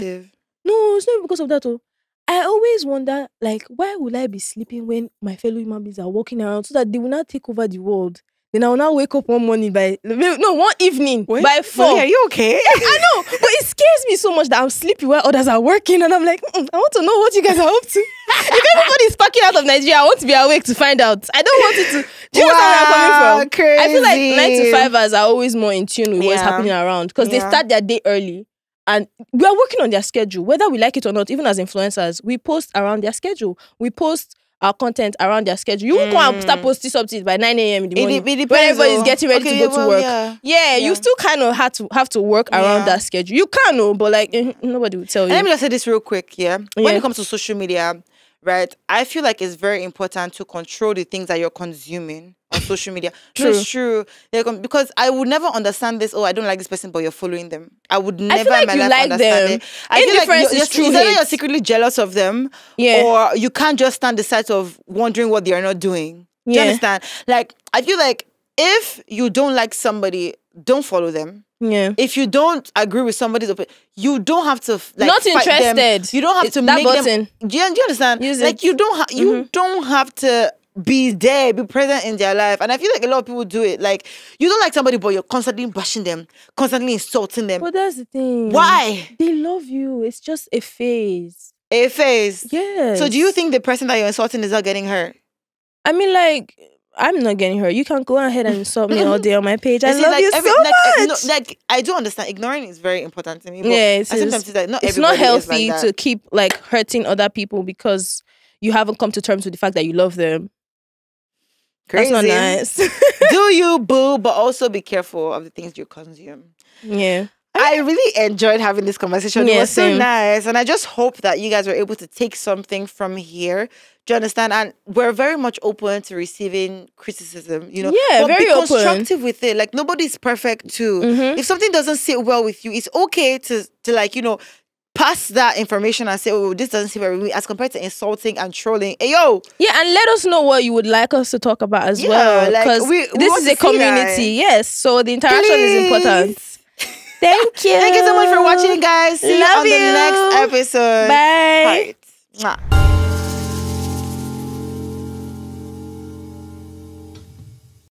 No, it's not because of that. Oh, I always wonder, like, why would I be sleeping when my fellow human beings are walking around so that they will not take over the world? Then I will now wake up one evening by 4. Are you okay? I know, but it scares me so much that I'm sleepy while others are working, and I'm like, I want to know what you guys are up to. If everybody's packing out of Nigeria, I want to be awake to find out. I don't want it to. Do you know where I'm coming from? Crazy. I feel like 9-to-5ers are always more in tune with what's happening around because they start their day early. And we are working on their schedule, whether we like it or not. Even as influencers, we post around their schedule. We post our content around their schedule. You won't go and start posting something by 9 a.m. in the morning when everybody's getting ready to go to work. Yeah, you still kind of have to work around that schedule. You can, but like nobody will tell you. And let me just say this real quick, When it comes to social media, right, I feel like it's very important to control the things that you're consuming on social media. True. No, it's true. Because I would never understand this, I don't like this person, but you're following them. I would never in my life understand it. I feel like you're secretly jealous of them, or you can't just stand the sight of wondering what they are not doing. Do you understand? Like, I feel like if you don't like somebody, don't follow them. Yeah. If you don't agree with somebody's opinion, you don't have to like not fight interested. Them. You don't have to make button. them. Do you understand? Use like it. you don't have to be there, be present in their life. And I feel like a lot of people do it. Like you don't like somebody, but you're constantly bashing them, constantly insulting them. But that's the thing. Why? They love you. It's just a phase. A phase. Yes. So do you think the person that you're insulting is not getting hurt? I mean, like, I'm not getting hurt. You can go ahead and insult me all day on my page. I love you so much. I do understand. Ignoring is very important to me. But sometimes it's like it's not healthy to keep like hurting other people because you haven't come to terms with the fact that you love them. Crazy. That's not nice. Do you, boo? But also be careful of the things you consume. Yeah. I I really enjoyed having this conversation. It was so nice. And I just hope that you guys were able to take something from here. Do you understand? And we're very much open to receiving criticism, you know. Yeah, but very be open. Constructive with it. Like, nobody's perfect too. If something doesn't sit well with you, it's okay to like, you know, pass that information and say, oh, this doesn't sit well with me, as compared to insulting and trolling. Hey, yo. Yeah, and let us know what you would like us to talk about as well. Because this is a community. Yes, so the interaction is important. Thank you. Thank you so much for watching, guys. See you on the next episode. Bye. Bye.